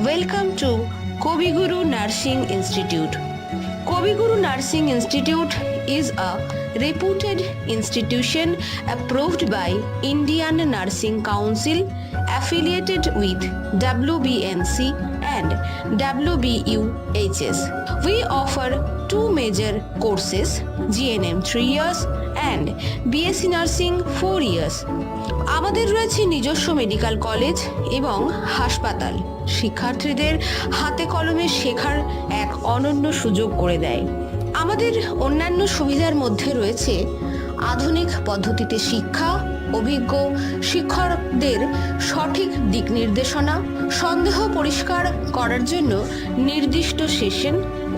Welcome to Kobiguru Nursing Institute. Kobiguru Nursing Institute is a reputed institution approved by Indian Nursing Council affiliated with WBNC and WBUHS. We offer two major courses, GNM 3 years and BSc Nursing 4 years. আমাদের রয়েছে নিজস্ব medical college এবং হাসপাতাল শিক্ষার্থীদের হাতে কলমে শেখার এক অনন্য সুযোগ করে দেয়। আমাদের অন্যান্য সুবিধার মধ্যে রয়েছে আধুনিক পদ্ধতিতে শিক্ষা, অভিজ্ঞ শিক্ষকদের সঠিক দিক নির্দেশনা, সন্দেহ পরিষ্কার করার জন্য নির্দিষ্ট সেশন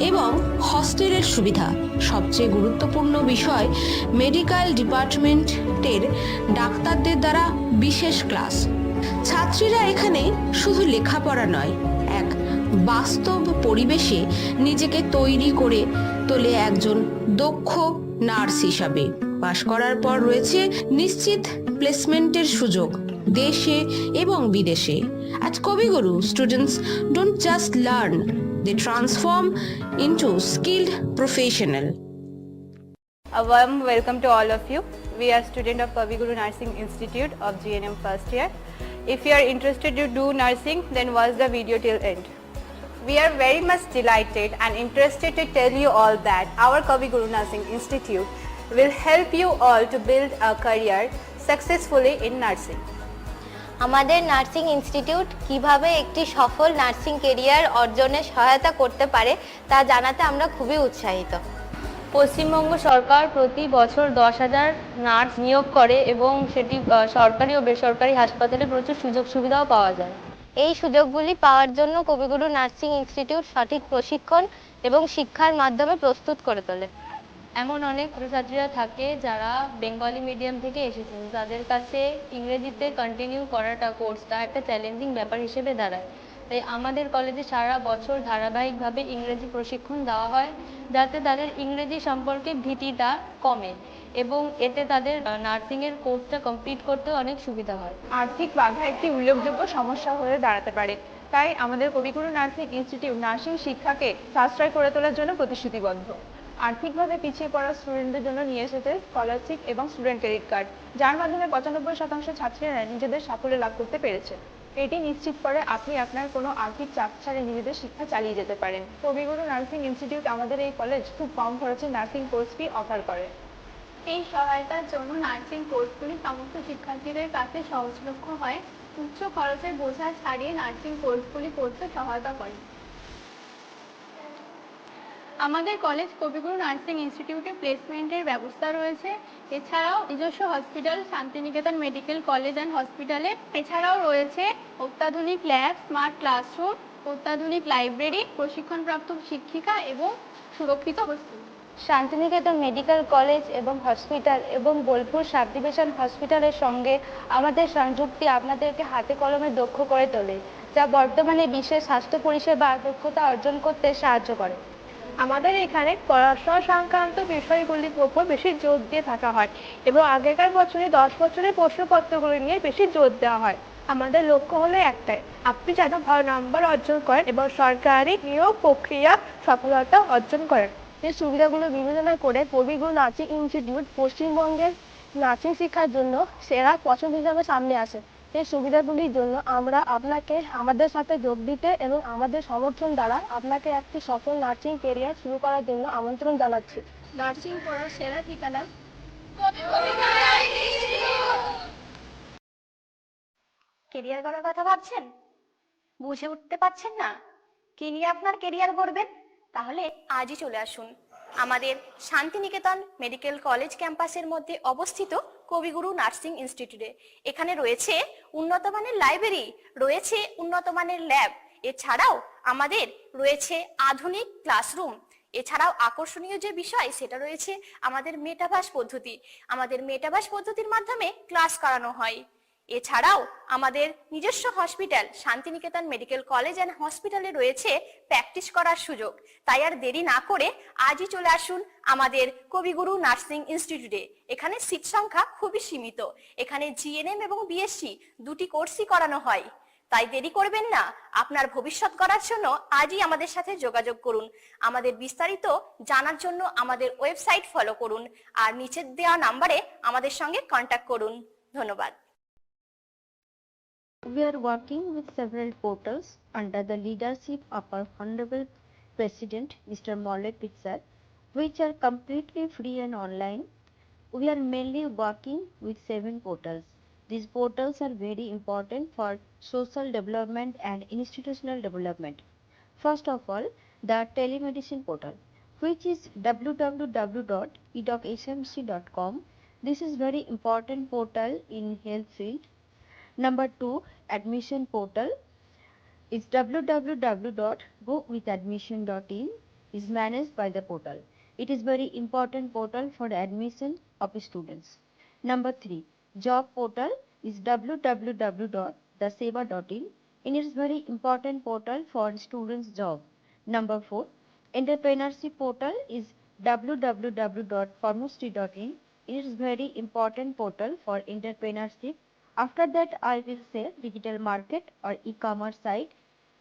এবং হস্টেলের সুবিধা। সবচেয়ে গুরুত্বপূর্ণ বিষয় মেডিকেল ডিপার্টমেন্টের ডাক্তারদের দ্বারা বিশেষ ক্লাস। ছাত্রীরা এখানে শুধু লেখাপড়া নয়, এক বাস্তব পরিবেশে নিজেকে তৈরি করে তোলে একজন দক্ষ নার্স হিসাবে। পাশ করার পর রয়েছে নিশ্চিত প্লেসমেন্টের সুযোগ দেশে এবং বিদেশে। At Kobiguru, students don't just learn, they transform into skilled professional. A warm welcome to all of you. We are students of Kobiguru Nursing Institute of GNM first year. If you are interested to do nursing, then watch the video till end. We are very much delighted and interested to tell you all that our Kobiguru Nursing Institute will help you all to build a career successfully in nursing. আমাদের nursing institute কিভাবে একটি সফল nursing career অর্জনে সহায়তা করতে পারে তা জানাতে আমরা খুবই উৎসাহিত। পশ্চিমবঙ্গ সরকার প্রতি বছর 10,000 নার্স নিয়োগ করে এবং সেটি সরকারি ও বেসরকারি হাসপাতালে প্রচুর সুযোগ সুবিধাও পাওয়া যায়। এই সুযোগগুলি পাওয়ার জন্য কবিগুরু নার্সিং ইনস্টিটিউট সঠিক প্রশিক্ষণ এবং শিক্ষার মাধ্যমে প্রস্তুত করে তোলে। এমন অনেক ছাত্রছাত্রীরা থাকে যারা বেঙ্গলি মিডিয়াম থেকে এসেছেন, তাদের কাছে ইংরেজিতে কন্টিনিউ করাটা কোর্সটা একটা চ্যালেঞ্জিং ব্যাপার হিসেবে দাঁড়ায়। তাই আমাদের কলেজে সারা বছর ধারাবাহিকভাবে ইংরেজি প্রশিক্ষণ দেওয়া হয়, যাতে তাদের ইংরেজি সম্পর্কে ভীতিটা কমে এবং এতে তাদের নার্সিংয়ের কোর্সটা কমপ্লিট করতে অনেক সুবিধা হয়। আর্থিক বাধা একটি উল্লেখযোগ্য সমস্যা হয়ে দাঁড়াতে পারে, তাই আমাদের কবিগুরু নার্সিং ইনস্টিটিউট নার্সিং শিক্ষাকে সাশ্রয় করে তোলার জন্য প্রতিশ্রুতিবদ্ধ। আর্থিকভাবে পিছিয়ে পড়া স্টুডেন্টদের জন্য নিয়ে এসেছে স্কলারশিপ এবং স্টুডেন্ট ক্রেডিট কার্ড, যার মাধ্যমে 95% ছাত্রীরা নিজেদের সাফল্য লাভ করতে পেরেছে। এটি নিশ্চিত করে আপনি আপনার কোনো আর্থিক চাপ ছাড়া নিজেদের শিক্ষা চালিয়ে যেতে পারেন। কবিগুরু নার্সিং ইনস্টিটিউট আমাদের এই কলেজ খুব কম খরচে নার্সিং কোর্স ফি অফার করে। এই সহায়তার জন্য নার্সিং কোর্সগুলি সমস্ত শিক্ষার্থীদের কাছে সহজলভ্য হয়, উচ্চ খরচের বোঝা ছাড়িয়ে নার্সিং কোর্সগুলি করতে সহায়তা করে। আমাদের কলেজ কবিগুরু নার্সিং ইনস্টিটিউটে প্লেসমেন্টের ব্যবস্থা রয়েছে। এছাড়াও নিজস্ব hospital Santiniketan medical college and হসপিটালে এছাড়াও রয়েছে অত্যাধুনিক ল্যাব, স্মার্ট ক্লাসরুম, অত্যাধুনিক লাইব্রেরি, প্রশিক্ষণপ্রাপ্ত শিক্ষিকা এবং সুরক্ষিত হোস্টেল। শান্তিনিকেতন মেডিকেল কলেজ এবং হসপিটাল এবং বোলপুর সাব ডিভিশন হসপিটালের সঙ্গে আমাদের সংযুক্তি আপনাদেরকে হাতে কলমে দক্ষ করে তোলে, যা বর্তমানে বিশ্বের স্বাস্থ্য পরিষেবা দক্ষতা অর্জন করতে সাহায্য করে। আমাদের এখানে পড়াশোনা সংক্রান্ত বিষয়গুলির উপর বেশি জোর দিয়ে থাকা হয় এবং আগেকার বছরে 10 বছরের প্রশ্নপত্রগুলি নিয়ে বেশি জোর দেওয়া হয়। আমাদের লক্ষ্য হলো একটাই, আপনি যেন ভালো নাম্বার অর্জন করেন এবং সরকারি নিয়োগ প্রক্রিয়া সফলতা অর্জন করেন। এই সুবিধাগুলো বিবেচনা করে কবিগুরু নার্সিং ইনস্টিটিউট পশ্চিমবঙ্গের নার্সিং শিক্ষার জন্য সেরা পছন্দ হিসাবে সামনে আসে। এই সুবিধাগুলির জন্য আমরা আপনাকে আমাদের সাথে যোগ দিতে এবং আমাদের সমর্থন দ্বারা আপনাকে একটি সফল নার্সিং ক্যারিয়ার শুরু করার জন্য আমন্ত্রণ জানাচ্ছি। নার্সিং পড়ার সেরা ঠিকানা কেরিয়ার গড়ার কথা ভাবছেন, বুঝে উঠতে পারছেন না কি নিয়ে আপনার কেরিয়ার গড়বেন? তাহলে আজই চলে আসুন আমাদের শান্তিনিকেতন মেডিকেল কলেজ ক্যাম্পাসের মধ্যে অবস্থিত কবিগুরু নার্সিং ইনস্টিটিউটে। এখানে রয়েছে উন্নত মানের লাইব্রেরি, রয়েছে উন্নত মানের ল্যাব, এছাড়াও আমাদের রয়েছে আধুনিক ক্লাসরুম। এছাড়াও আকর্ষণীয় যে বিষয় সেটা রয়েছে আমাদের মেটাভার্স পদ্ধতি। আমাদের মেটাভার্স পদ্ধতির মাধ্যমে ক্লাস করানো হয়। এছাড়াও আমাদের নিজস্ব hospital Santiniketan medical college and হসপিটালে রয়েছে প্র্যাকটিস করার সুযোগ। তাই আর দেরি না করে আজই চলে আসুন আমাদের কবিগুরু নার্সিং ইনস্টিটিউটে। এখানে সিট সংখ্যা খুবই সীমিত। এখানে জিএনএম এবং বিএসসি দুটি কোর্সই করানো হয়। তাই দেরি করবেন না, আপনার ভবিষ্যৎ গড়ার জন্য আজই আমাদের সাথে যোগাযোগ করুন। আমাদের বিস্তারিত জানার জন্য আমাদের ওয়েবসাইট ফলো করুন আর নিচের দেওয়া নাম্বারে আমাদের সঙ্গে কন্ট্যাক্ট করুন। ধন্যবাদ। We are working with several portals under the leadership of our Honorable President, Mr. Maulik Pitsar, which are completely free and online. We are mainly working with 7 portals. These portals are very important for social development and institutional development. First of all, the telemedicine portal, which is www.edocsmc.com. This is very important portal in health field. Number 2, admission portal is www.gowithadmission.in, is managed by the portal. It is very important portal for the admission of students. Number 3, job portal is www.theseva.in. It is very important portal for students job. Number 4, entrepreneurship portal is www.pharmacity.in. It is very important portal for entrepreneurship. After that, I will say digital market or e-commerce site.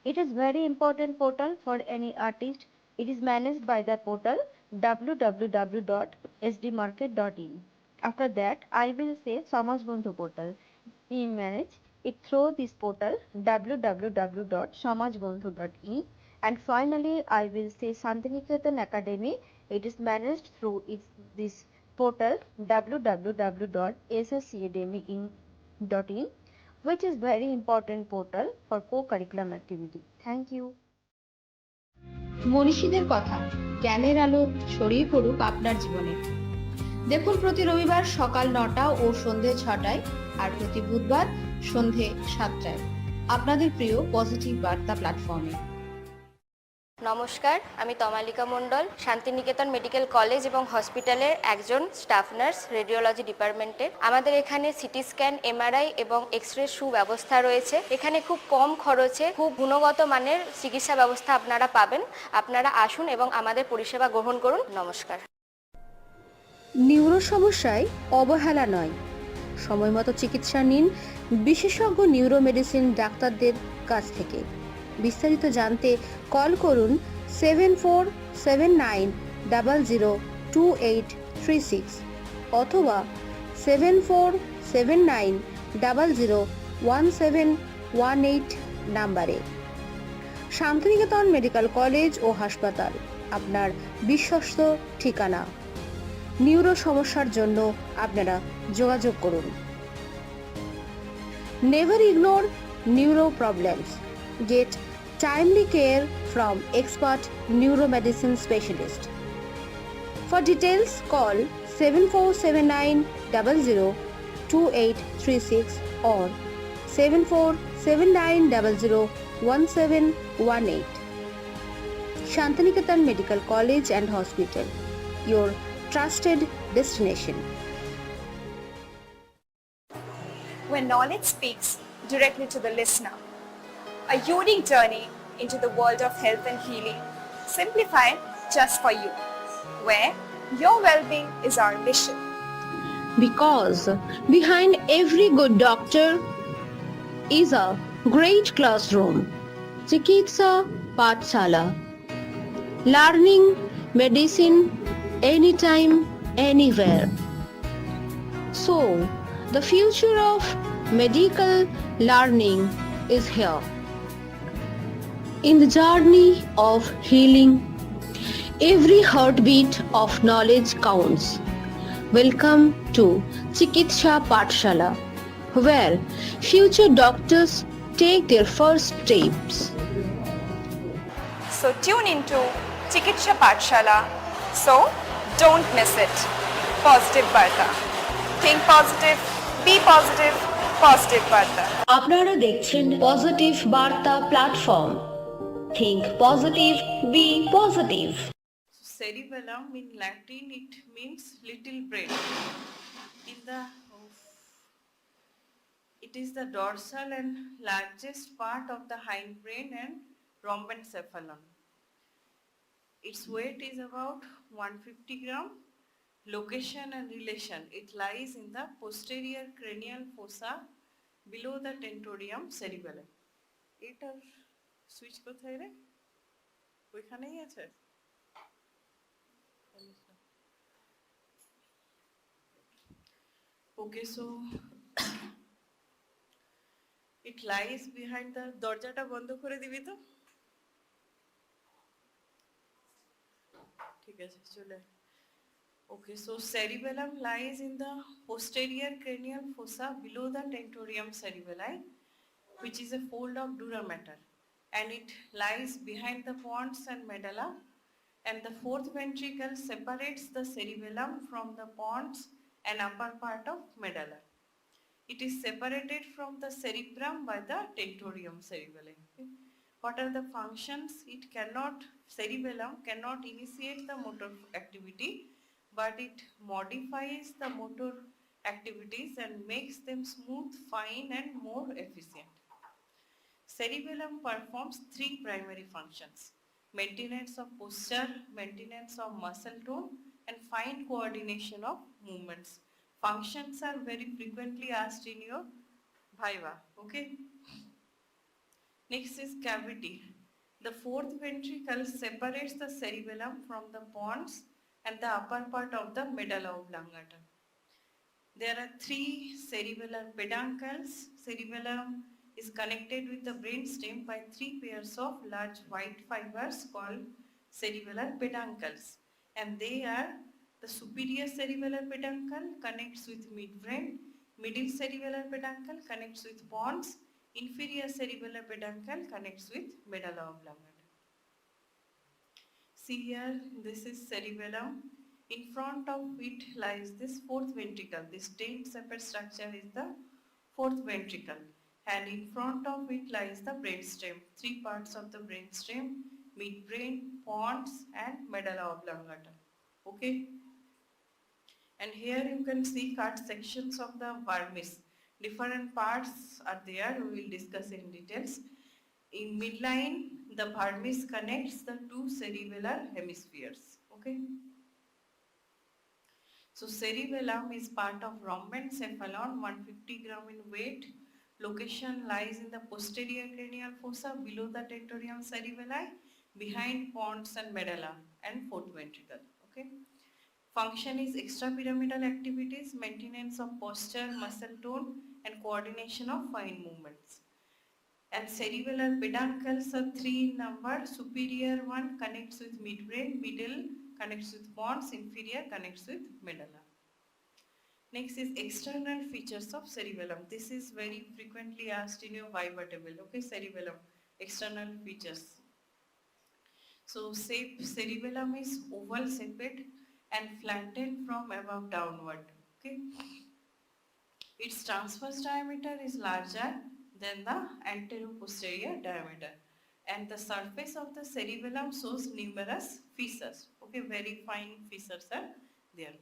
It is very important portal for any artist. It is managed by the portal www.sdmarket.in. After that, I will say Samaj Bandhu portal. We manage it through this portal www.samajbandhu.in. And finally, I will say Santiniketan Academy. It is managed through this portal www.sscademy.in, which is very important portal for co-curriculum activity. Thank you. মনীষীদের কথা, জ্ঞানের আলো ছড়িয়ে পড়ুক আপনার জীবনে। দেখুন প্রতি রবিবার সকাল 9টা ও সন্ধে 6টায় আর প্রতি বুধবার সন্ধে 7টায় আপনাদের প্রিয় পজিটিভ বার্তা প্ল্যাটফর্মে। নমস্কার, আমি তমালিকা মণ্ডল, শান্তিনিকেতন মেডিকেল কলেজ এবং হসপিটালের একজন স্টাফ নার্স, রেডিওলজি ডিপার্টমেন্টের। আমাদের এখানে সিটি স্ক্যান, এমআরআই এবং এক্স-রে সুব্যবস্থা রয়েছে। এখানে খুব কম খরচে খুব গুণগত মানের চিকিৎসা ব্যবস্থা আপনারা পাবেন। আপনারা আসুন এবং আমাদের পরিষেবা গ্রহণ করুন। নমস্কার। নিউরো সমস্যায় অবহেলা নয়, সময়মতো চিকিৎসা নিন বিশেষজ্ঞ নিউরো মেডিসিন ডাক্তারদের কাছ থেকে। বিস্তারিত জানতে কল করুন 7479002836 অথবা 7479001718 নাম্বারে। শান্তিনিকেতন মেডিকেল কলেজ ও হাসপাতাল আপনার বিশ্বস্ত ঠিকানা। নিউরো সমস্যার জন্য আপনারা যোগাযোগ করুন। Never ignore neuro problems, get timely care from expert neuromedicine specialist. For details call 7479002836 or 7479001718. Shantiniketan Medical College and Hospital, your trusted destination. When knowledge speaks directly to the listener, a unique journey into the world of health and healing, simplified just for you, where your well-being is our mission. Because behind every good doctor is a great classroom. Chikitsa Pathshala. Learning medicine anytime, anywhere. So, the future of medical learning is here. In the journey of healing, every heartbeat of knowledge counts. Welcome to Chikitsa Pathshala, where future doctors take their first steps. So tune into Chikitsa Pathshala. So don't miss it. Positive Barta. Think positive, be positive, positive Barta. আপনারা দেখছেন positive বার্তা platform. Think positive, be positive. Cerebellum in Latin it means little brain. It is the dorsal and largest part of the hindbrain and rhombencephalon. Its weight is about 150 gram. Location and relation: it lies in the posterior cranial fossa below the tentorium cerebellum. এটার switch কোথায় রে? ওইখানেই আছে। Okay, so it lies behind the দরজাটা বন্ধ করে দিবি তো। ঠিক আছে চলে। Okay, so cerebellum lies in the posterior cranial fossa below the tentorium cerebelli, which is a fold of dura mater, and it lies behind the pons and medulla, and the fourth ventricle separates the cerebellum from the pons and upper part of medulla. It is separated from the cerebrum by the tentorium cerebelli. Okay. What are the functions? Cerebellum cannot initiate the motor activity, but it modifies the motor activities and makes them smooth, fine and more efficient. Cerebellum performs three primary functions: maintenance of posture, maintenance of muscle tone, and fine coordination of movements. Functions are very frequently asked in your Viva. Okay. Next is cavity. The fourth ventricle separates the cerebellum from the pons and the upper part of the medulla oblongata. There are three cerebellar peduncles. Cerebellum is connected with the brainstem by three pairs of large white fibers called cerebellar peduncles, and they are: the superior cerebellar peduncle connects with midbrain, middle cerebellar peduncle connects with pons, inferior cerebellar peduncle connects with medulla oblongata. See here, this is cerebellum. In front of it lies this fourth ventricle. This tent-shaped structure is the fourth ventricle, and in front of it lies the brainstem. Three parts of the brainstem: midbrain, pons and medulla oblongata. Okay. And here you can see cut sections of the vermis. Different parts are there, we will discuss in details. In midline, the vermis connects the two cerebellar hemispheres. Okay. So cerebellum is part of rhombencephalon, 150 gram in weight. Location lies in the posterior cranial fossa below the tentorium cerebelli, behind pons and medulla and fourth ventricle. Okay. Function is extrapyramidal activities, maintenance of posture, muscle tone and coordination of fine movements. And cerebellar peduncles are three in number. Superior one connects with midbrain, middle connects with pons, inferior connects with medulla. Next is external features of cerebellum. This is very frequently asked in your Viva table. Okay, cerebellum, external features. So cerebellum is oval shaped and flattened from above downward. Okay. Its transverse diameter is larger than the anteroposterior diameter, and the surface of the cerebellum shows numerous fissures. Okay, very fine fissures are there.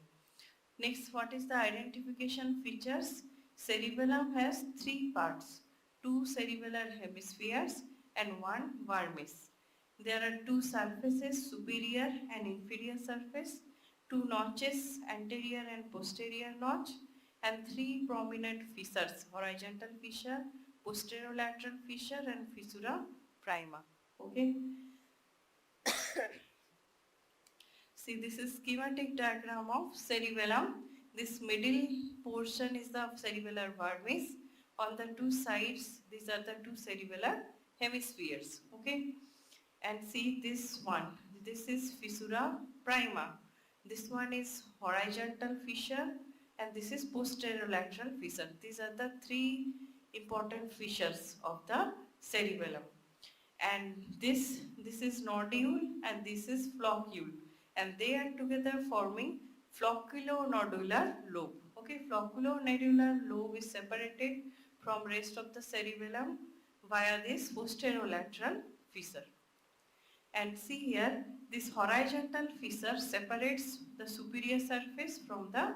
Next, what is the identification features? Cerebellum has three parts: two cerebellar hemispheres and one vermis. There are two surfaces, superior and inferior surface, two notches, anterior and posterior notch, and three prominent fissures: horizontal fissure, posterolateral fissure and fissura prima. Okay. See, this is schematic diagram of cerebellum. This middle portion is the cerebellar vermis. On the two sides, these are the two cerebellar hemispheres. Okay. And see this one. This is fissura prima. This one is horizontal fissure and this is posterolateral fissure. These are the three important fissures of the cerebellum. And this is nodule and this is floccule, and they are together forming flocculonodular lobe. Okay, flocculonodular lobe is separated from rest of the cerebellum via this posterolateral fissure. And see here, this horizontal fissure separates the superior surface from the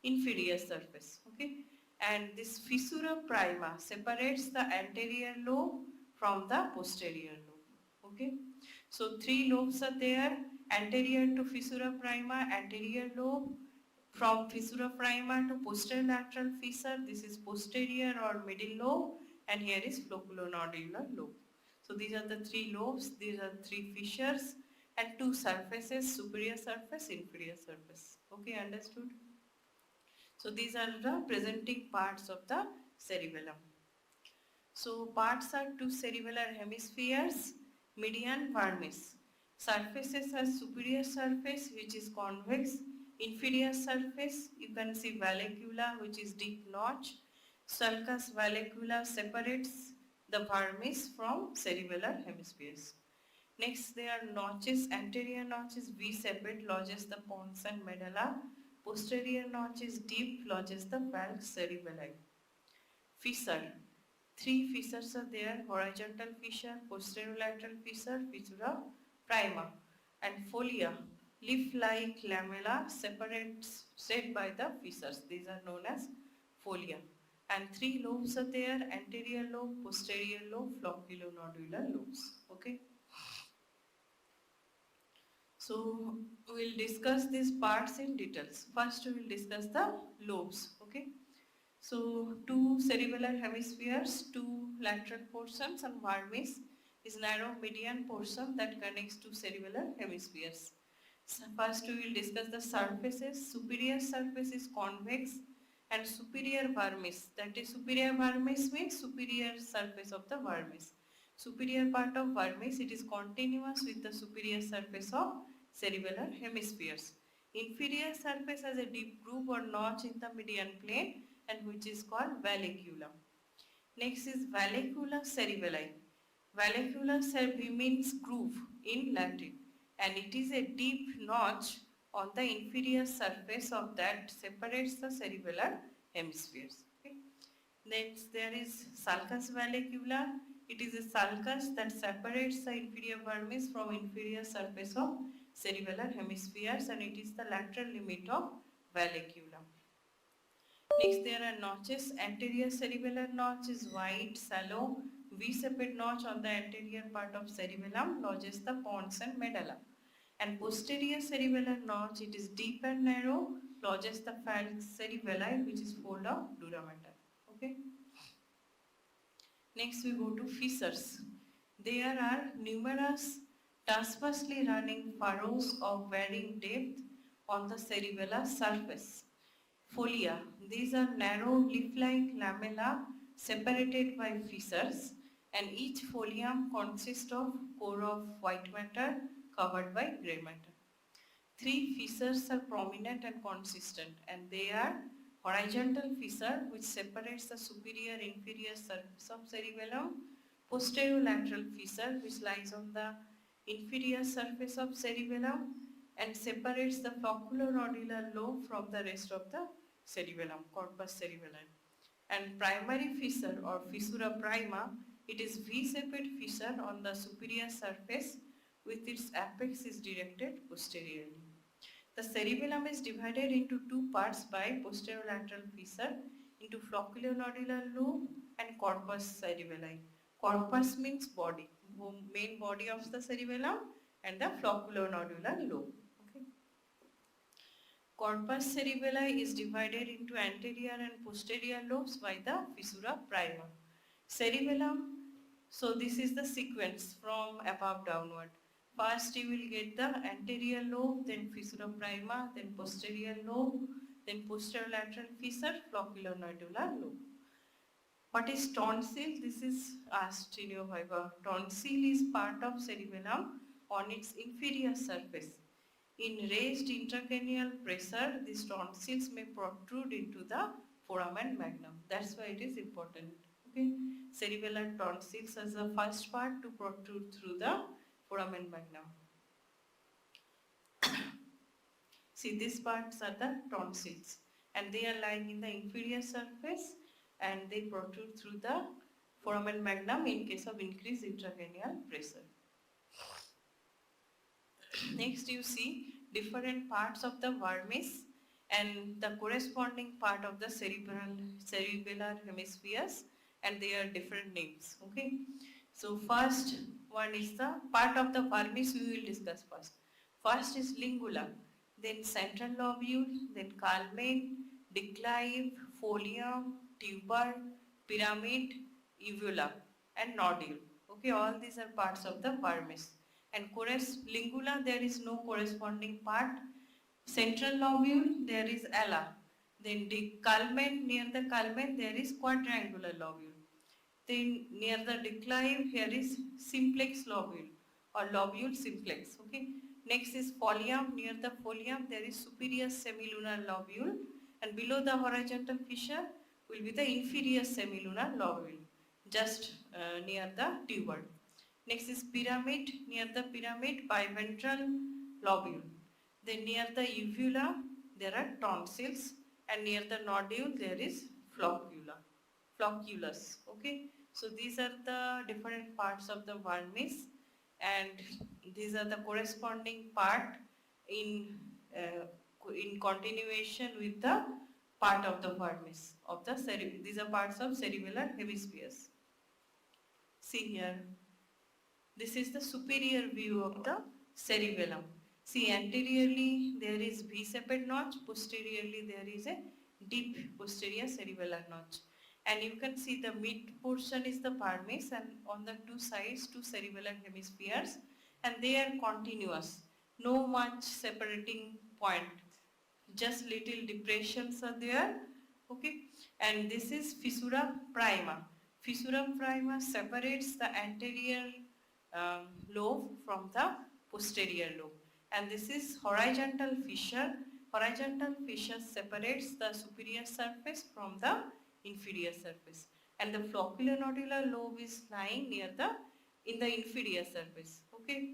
inferior surface. Okay, and this fissura prima separates the anterior lobe from the posterior lobe. Okay, so three lobes are there: anterior to fissura prima, anterior lobe. From fissura prima to posterolateral fissure, this is posterior or middle lobe, and here is flocculonodular lobe. So these are the three lobes, these are three fissures and two surfaces, superior surface, inferior surface. Okay, understood? So these are the presenting parts of the cerebellum. So parts are two cerebellar hemispheres, median, vermis. Surfaces are superior surface which is convex, inferior surface you can see vallecula which is deep notch. Sulcus vallecula separates the vermis from cerebellar hemispheres. Next there are notches, anterior notch is V-shaped, lodges the pons and medulla. Posterior notch is deep, lodges the falx cerebelli. Fissure. Three fissures are there, horizontal fissure, posterolateral fissure, fissura prima, and folia, leaf-like lamella separates set by the fissures. These are known as folia. And three lobes are there, anterior lobe, posterior lobe, flocculonodular lobes. Okay. So we will discuss these parts in details. First we will discuss the lobes. Okay. So two cerebellar hemispheres, two lateral portions, and vermis is narrow median portion that connects two cerebellar hemispheres. So first we will discuss the surfaces. Superior surface is convex and superior vermis, that is superior vermis means superior surface of the vermis. Superior part of vermis, it is continuous with the superior surface of cerebellar hemispheres. Inferior surface has a deep groove or notch in the median plane and which is called vallecula. Next is vallecula cerebelli. Vallecula cerebelli means groove in Latin, and it is a deep notch on the inferior surface of that separates the cerebellar hemispheres. Okay. Next there is sulcus vallecula. It is a sulcus that separates the inferior vermis from inferior surface of cerebellar hemispheres, and it is the lateral limit of vallecula. Next there are notches. Anterior cerebellar notch is wide, shallow, V-shaped notch on the anterior part of cerebellum, lodges the pons and medulla. And posterior cerebellar notch, it is deep and narrow, lodges the falx cerebelli which is fold of dura mater. Okay. Next we go to fissures. There are numerous transversely running furrows of varying depth on the cerebellar surface. Folia. These are narrow leaf-like lamella separated by fissures, and each folium consists of core of white matter covered by grey matter. Three fissures are prominent and consistent, and they are horizontal fissure which separates the superior inferior surface of cerebellum, posterolateral fissure which lies on the inferior surface of cerebellum and separates the flocculonodular lobe from the rest of the cerebellum, corpus cerebelli. And primary fissure or fissura prima, it is V-shaped fissure on the superior surface with its apex is directed posteriorly. The cerebellum is divided into two parts by posterolateral fissure into flocculonodular lobe and corpus cerebelli. Corpus means body, main body of the cerebellum, and the flocculonodular lobe. Okay. Corpus cerebelli is divided into anterior and posterior lobes by the fissura prima. Cerebellum, so this is the sequence from above downward. First you will get the anterior lobe, then fissura prima, then posterior lobe, then posterolateral fissure, flocculonodular lobe. What is tonsil? This is asked in your viva. Tonsil is part of cerebellum on its inferior surface. In raised intracranial pressure, these tonsils may protrude into the foramen magnum. That's why it is important. Okay. Cerebellar tonsils as the first part to protrude through the foramen magnum. See, these parts are the tonsils, and they are lying in the inferior surface and they protrude through the foramen magnum in case of increased intracranial pressure. Next you see different parts of the vermis and the corresponding part of the cerebellar hemispheres, and they are different names. Okay. So first one is the part of the vermis we will discuss first. First is lingula, then central lobule, then culmen, declive, folium, tuber, pyramid, uvula and nodule. Okay. Okay, all these are parts of the vermis. And lingula, there is no corresponding part. Central lobule, there is ala. Then the culmen, near the culmen, there is quadrangular lobule. Then near the declive, here is simplex lobule or lobule simplex. Okay. Next is folium. Near the folium, there is superior semilunar lobule, and below the horizontal fissure will be the inferior semilunar lobule, just near the tuber. Next is pyramid. Near the pyramid, biventral lobule. Then near the uvula, there are tonsils, and near the nodule, there is flocculus. Okay. So these are the different parts of the vermis, and these are the corresponding part in continuation with the part of the vermis of the these are parts of cerebellar hemispheres. See here, this is the superior view of the cerebellum. See, anteriorly there is V-shaped notch, posteriorly there is a deep posterior cerebellar notch. And you can see the mid portion is the vermis, and on the two sides, two cerebellar hemispheres, and they are continuous. No much separating point, just little depressions are there. Okay, and this is fissura prima. Fissura prima separates the anterior lobe from the posterior lobe, and this is horizontal fissure. Horizontal fissure separates the superior surface from the inferior surface, and the flocculonodular lobe is lying near in the inferior surface. Okay,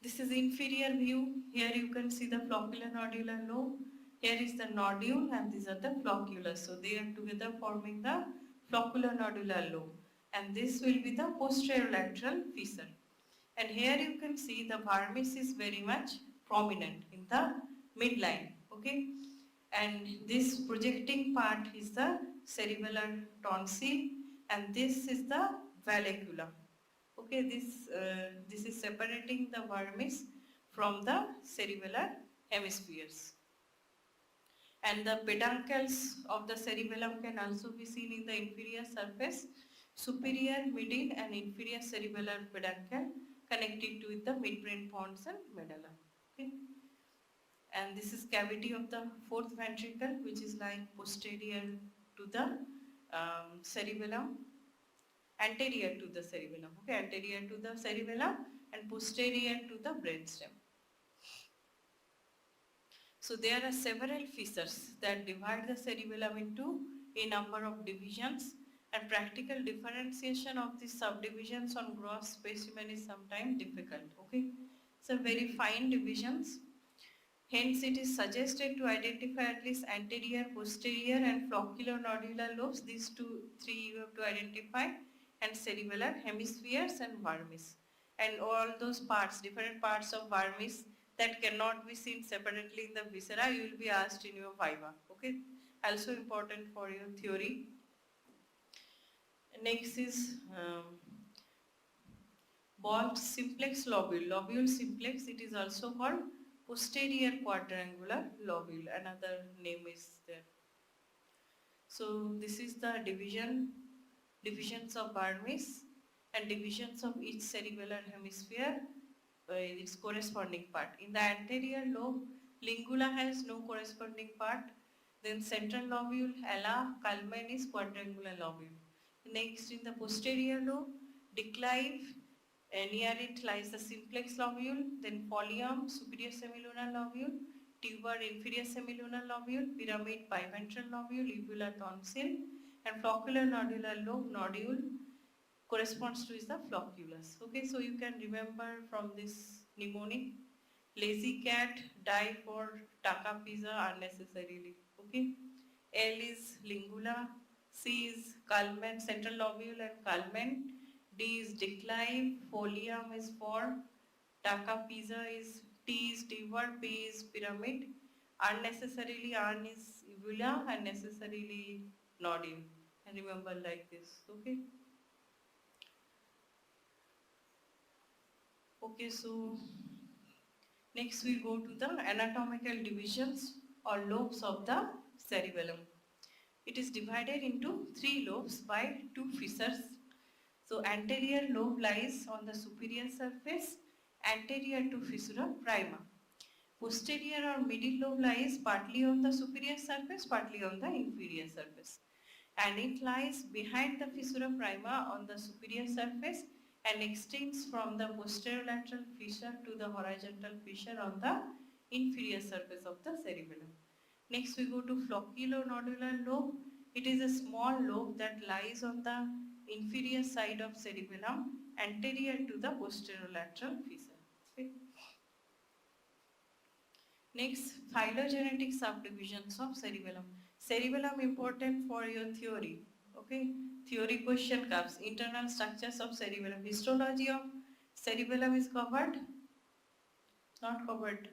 this is inferior view. Here you can see the flocculonodular lobe. Here is the nodule, and these are the flocculus. So they are together forming the flocculonodular lobe, and this will be the posterolateral fissure. And here you can see the vermis is very much prominent in the midline. Okay. And this projecting part is the cerebellar tonsil, and this is the vallecula. Okay, this is separating the vermis from the cerebellar hemispheres. And the peduncles of the cerebellum can also be seen in the inferior surface. Superior, middle and inferior cerebellar peduncle connected with the midbrain pons and medulla. Okay. And this is cavity of the fourth ventricle, which is lying posterior to the cerebellum, anterior to the cerebellum. Okay, anterior to the cerebellum and posterior to the brainstem. So there are several fissures that divide the cerebellum into a number of divisions, and practical differentiation of the subdivisions on gross specimen is sometimes difficult. Okay, so very fine divisions. Hence, it is suggested to identify at least anterior, posterior and flocculonodular lobes. These three you have to identify, and cerebellar hemispheres and vermis. And all those parts, different parts of vermis that cannot be seen separately in the viscera, you will be asked in your viva. Okay, also important for your theory. Next is bald simplex lobule. Lobule simplex, it is also called posterior quadrangular lobule, another name is there. So this is the divisions of vermis and divisions of each cerebellar hemisphere, its corresponding part. In the anterior lobe, lingula has no corresponding part. Then central lobule, ala, culmen is quadrangular lobule. Next, in the posterior lobe, declive, near it lies the simplex lobule, then folium, superior semilunar lobule, tuber, inferior semilunar lobule, pyramid, biventral lobule, uvula, tonsil, and flocculonodular lobe, nodule, corresponds to is the flocculus. Okay, so you can remember from this mnemonic, lazy cat, die for taka pizza unnecessarily. Okay, L is lingula, C is culmen, central lobule and culmen, D is declive, folium is for, taka pizza is, T is tuber, P is pyramid, unnecessarily N is uvula, and necessarily nodule. And remember like this. Okay. Okay, so next we go to the anatomical divisions or lobes of the cerebellum. It is divided into 3 lobes by 2 fissures. So anterior lobe lies on the superior surface, anterior to fissura prima. Posterior or middle lobe lies partly on the superior surface, partly on the inferior surface. And it lies behind the fissura prima on the superior surface and extends from the posterolateral fissure to the horizontal fissure on the inferior surface of the cerebellum. Next we go to flocculonodular lobe. It is a small lobe that lies on the inferior side of cerebellum anterior to the posterolateral fissure. Okay. Next, phylogenetic subdivisions of cerebellum. Cerebellum important for your theory. Okay, theory question comes. Internal structures of cerebellum. Histology of cerebellum is covered? Not covered.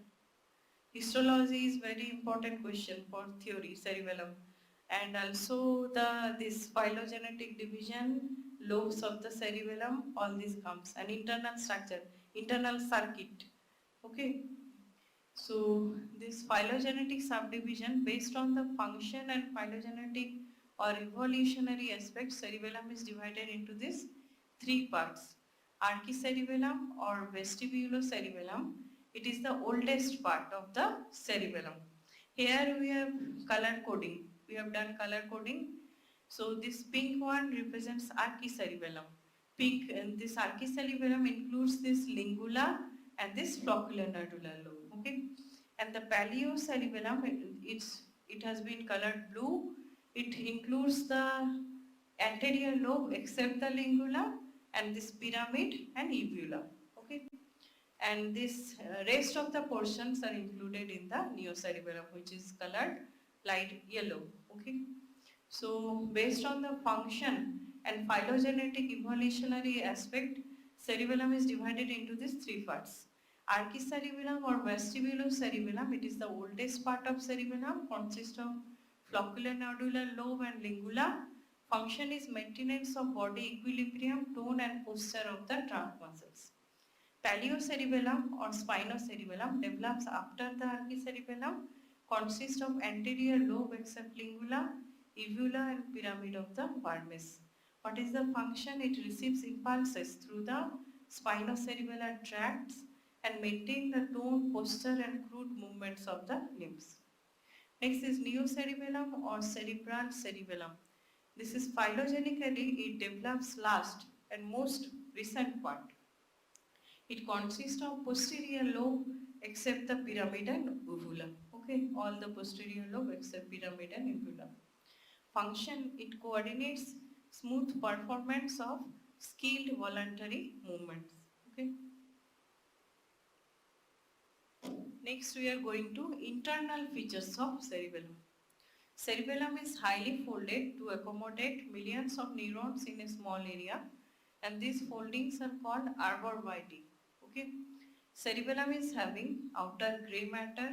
Histology is very important question for theory cerebellum. And also this phylogenetic division, lobes of the cerebellum, all this comes. And internal structure, internal circuit. Okay. So this phylogenetic subdivision based on the function and phylogenetic or evolutionary aspects, cerebellum is divided into these 3 parts. Archicerebellum or vestibulocerebellum. It is the oldest part of the cerebellum. Here we have color coding. We have done color coding. So this pink one represents archicerebellum. Pink, and this archicerebellum includes this lingula and this flocculonodular lobe. Okay, and the paleocerebellum, it has been colored blue. It includes the anterior lobe except the lingula and this pyramid and uvula. Okay, and this rest of the portions are included in the neocerebellum, which is colored light yellow. Okay, so based on the function and phylogenetic evolutionary aspect, cerebellum is divided into these 3 parts. Archicerebellum or vestibulocerebellum, it is the oldest part of cerebellum, consists of flocculonodular lobe and lingula. Function is maintenance of body equilibrium, tone and posture of the trunk muscles. Paleocerebellum or spinocerebellum develops after the archicerebellum, consists of anterior lobe except lingula, uvula and pyramid of the Burmese. What is the function? It receives impulses through the spinocerebellar tracts and maintain the tone, posture and crude movements of the limbs. Next is neocerebellum or cerebral cerebellum. This is phylogenetically, it develops last and most recent part. It consists of posterior lobe except the pyramid and uvula. Okay, all the posterior lobe except pyramid and uvula. Function, it coordinates smooth performance of skilled voluntary movements. Okay. Next we are going to internal features of cerebellum. Cerebellum is highly folded to accommodate millions of neurons in a small area, and these foldings are called arborvitae. Okay. Cerebellum is having outer grey matter,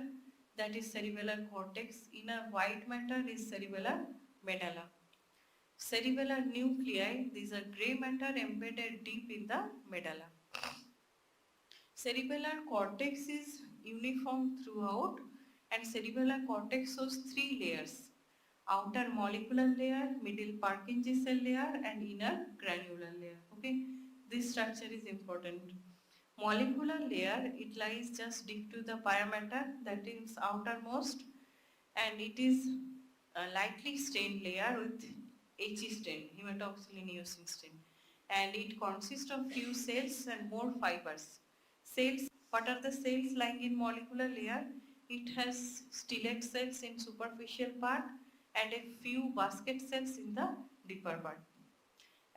that is cerebellar cortex. Inner white matter is cerebellar medulla. Cerebellar nuclei, these are grey matter embedded deep in the medulla. Cerebellar cortex is uniform throughout, and cerebellar cortex shows 3 layers: outer molecular layer, middle Purkinje cell layer and inner granular layer. Okay, this structure is important. Molecular layer, it lies just deep to the pia mater, that is outermost, and it is a lightly stained layer with He stain, hematoxylin stain, and it consists of few cells and more fibers. Cells, what are the cells lying in molecular layer? It has stellate cells in superficial part and a few basket cells in the deeper part.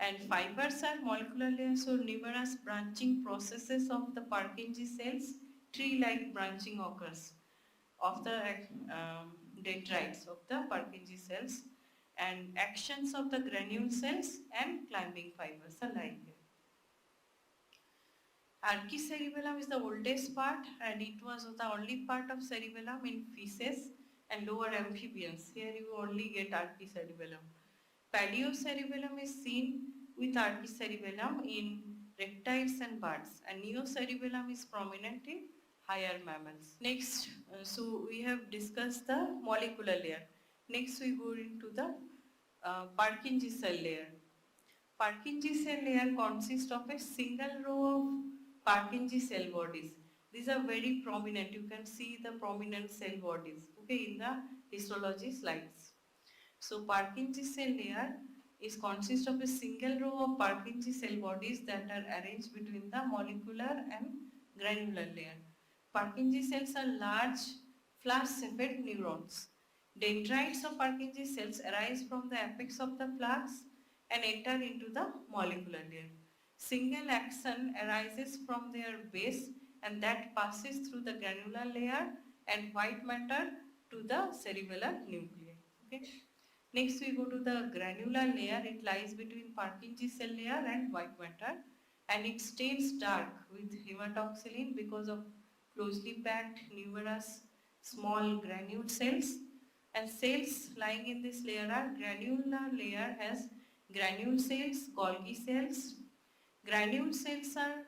And fibers are molecular layer, so numerous branching processes of the Purkinje cells, tree-like branching occurs of the dendrites of the Purkinje cells, and actions of the granule cells and climbing fibers are lying here. Archicerebellum is the oldest part, and it was the only part of cerebellum in fishes and lower amphibians. Here you only get archicerebellum. Paleocerebellum is seen with archicerebellum in reptiles and birds, and neocerebellum is prominent in higher mammals. Next, so we have discussed the molecular layer. Next we go into the Purkinje cell layer. Purkinje cell layer consists of a single row of Purkinje cell bodies. These are very prominent. You can see the prominent cell bodies, okay, in the histology slides. So Purkinje cell layer is consists of a single row of Purkinje cell bodies that are arranged between the molecular and granular layer. Purkinje cells are large flask-shaped neurons. Dendrites of Purkinje cells arise from the apex of the flask and enter into the molecular layer. Single axon arises from their base and that passes through the granular layer and white matter to the cerebellar nuclei. Okay. Next we go to the granular layer. It lies between Purkinje cell layer and white matter and it stains dark with hematoxylin because of closely packed numerous small granule cells, and cells lying in this layer are granular layer has granule cells, Golgi cells. Granule cells are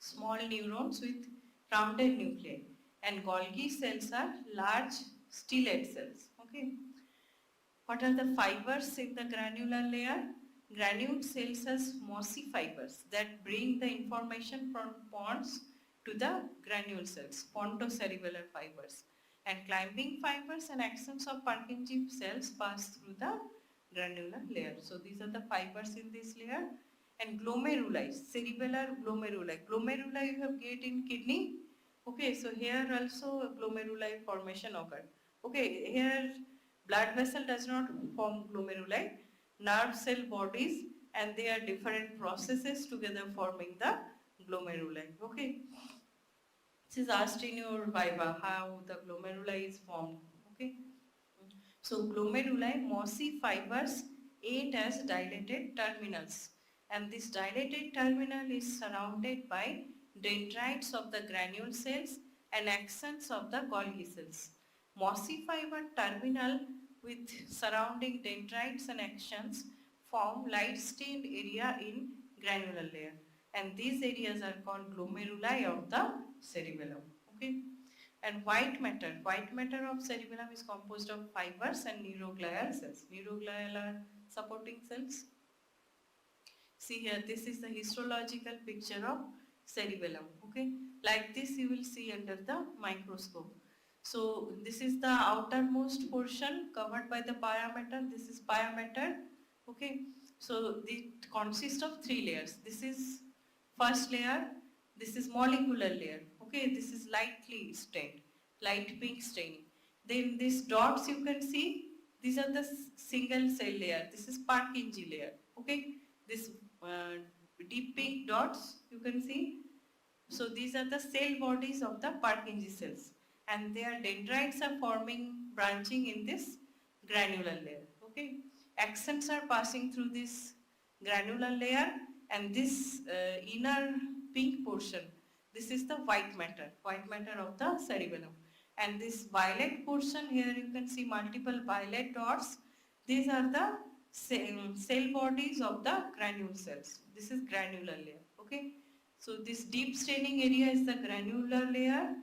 small neurons with rounded nuclei and Golgi cells are large stellate cells. Okay. What are the fibers in the granular layer? Granule cells has mossy fibers that bring the information from pons to the granule cells, pontocerebellar fibers. And climbing fibers and axons of Purkinje cells pass through the granular layer. So these are the fibers in this layer. And glomeruli, cerebellar glomeruli. Glomeruli you have get in kidney. Okay, so here also glomeruli formation occur. Okay, here blood vessel does not form glomeruli, nerve cell bodies, and they are different processes together forming the glomeruli. Okay. This is asked in your viva how the glomeruli is formed. Okay. So glomeruli, mossy fibers act as dilated terminals, and this dilated terminal is surrounded by dendrites of the granule cells and axons of the Golgi cells. Mossy fiber terminal with surrounding dendrites and axons form light stained area in granular layer, and these areas are called glomeruli of the cerebellum. Okay. And white matter of cerebellum is composed of fibers and neuroglial cells. Neuroglial are supporting cells. See here, this is the histological picture of cerebellum. Okay, like this you will see under the microscope. So this is the outermost portion covered by the pia mater. This is pia mater. Okay, so it consists of three layers. This is first layer. This is molecular layer. Okay, this is lightly stained, light pink staining. Then these dots you can see, these are the single cell layer. This is Purkinje layer. Okay, this deep pink dots you can see. So these are the cell bodies of the Purkinje cells, and their dendrites are forming, branching in this granular layer. Okay, axons are passing through this granular layer, and this inner pink portion, this is the white matter of the cerebellum. And this violet portion, here you can see multiple violet dots. These are the cell bodies of the granule cells. This is granular layer. Okay, so this deep staining area is the granular layer.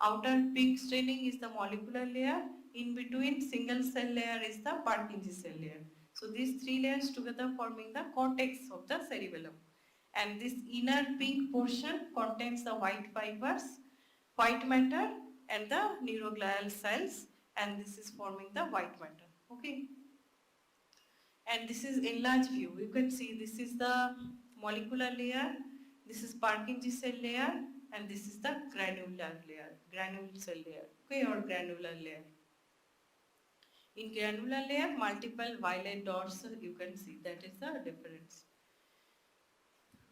Outer pink staining is the molecular layer. In between single cell layer is the Purkinje cell layer. So these three layers together forming the cortex of the cerebellum. And this inner pink portion contains the white fibers, white matter, and the neuroglial cells, and this is forming the white matter. Okay. And this is enlarged view. You can see this is the molecular layer, this is Purkinje cell layer, and this is the granular layer, granule cell layer, okay, or granular layer. In granular layer, multiple violet dots you can see, that is the difference.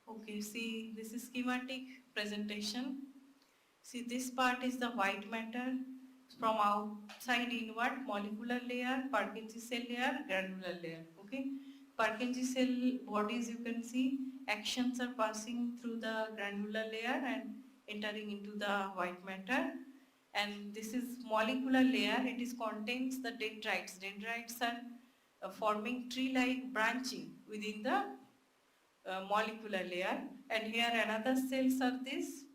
Okay, see, this is schematic presentation. See, this part is the white matter from outside inward, molecular layer, Purkinje cell layer, granular layer. Okay, Purkinje cell bodies you can see, actions are passing through the granular layer and entering into the white matter. And this is molecular layer, it is contains the dendrites. Dendrites are forming tree-like branching within the molecular layer. And here another cells are these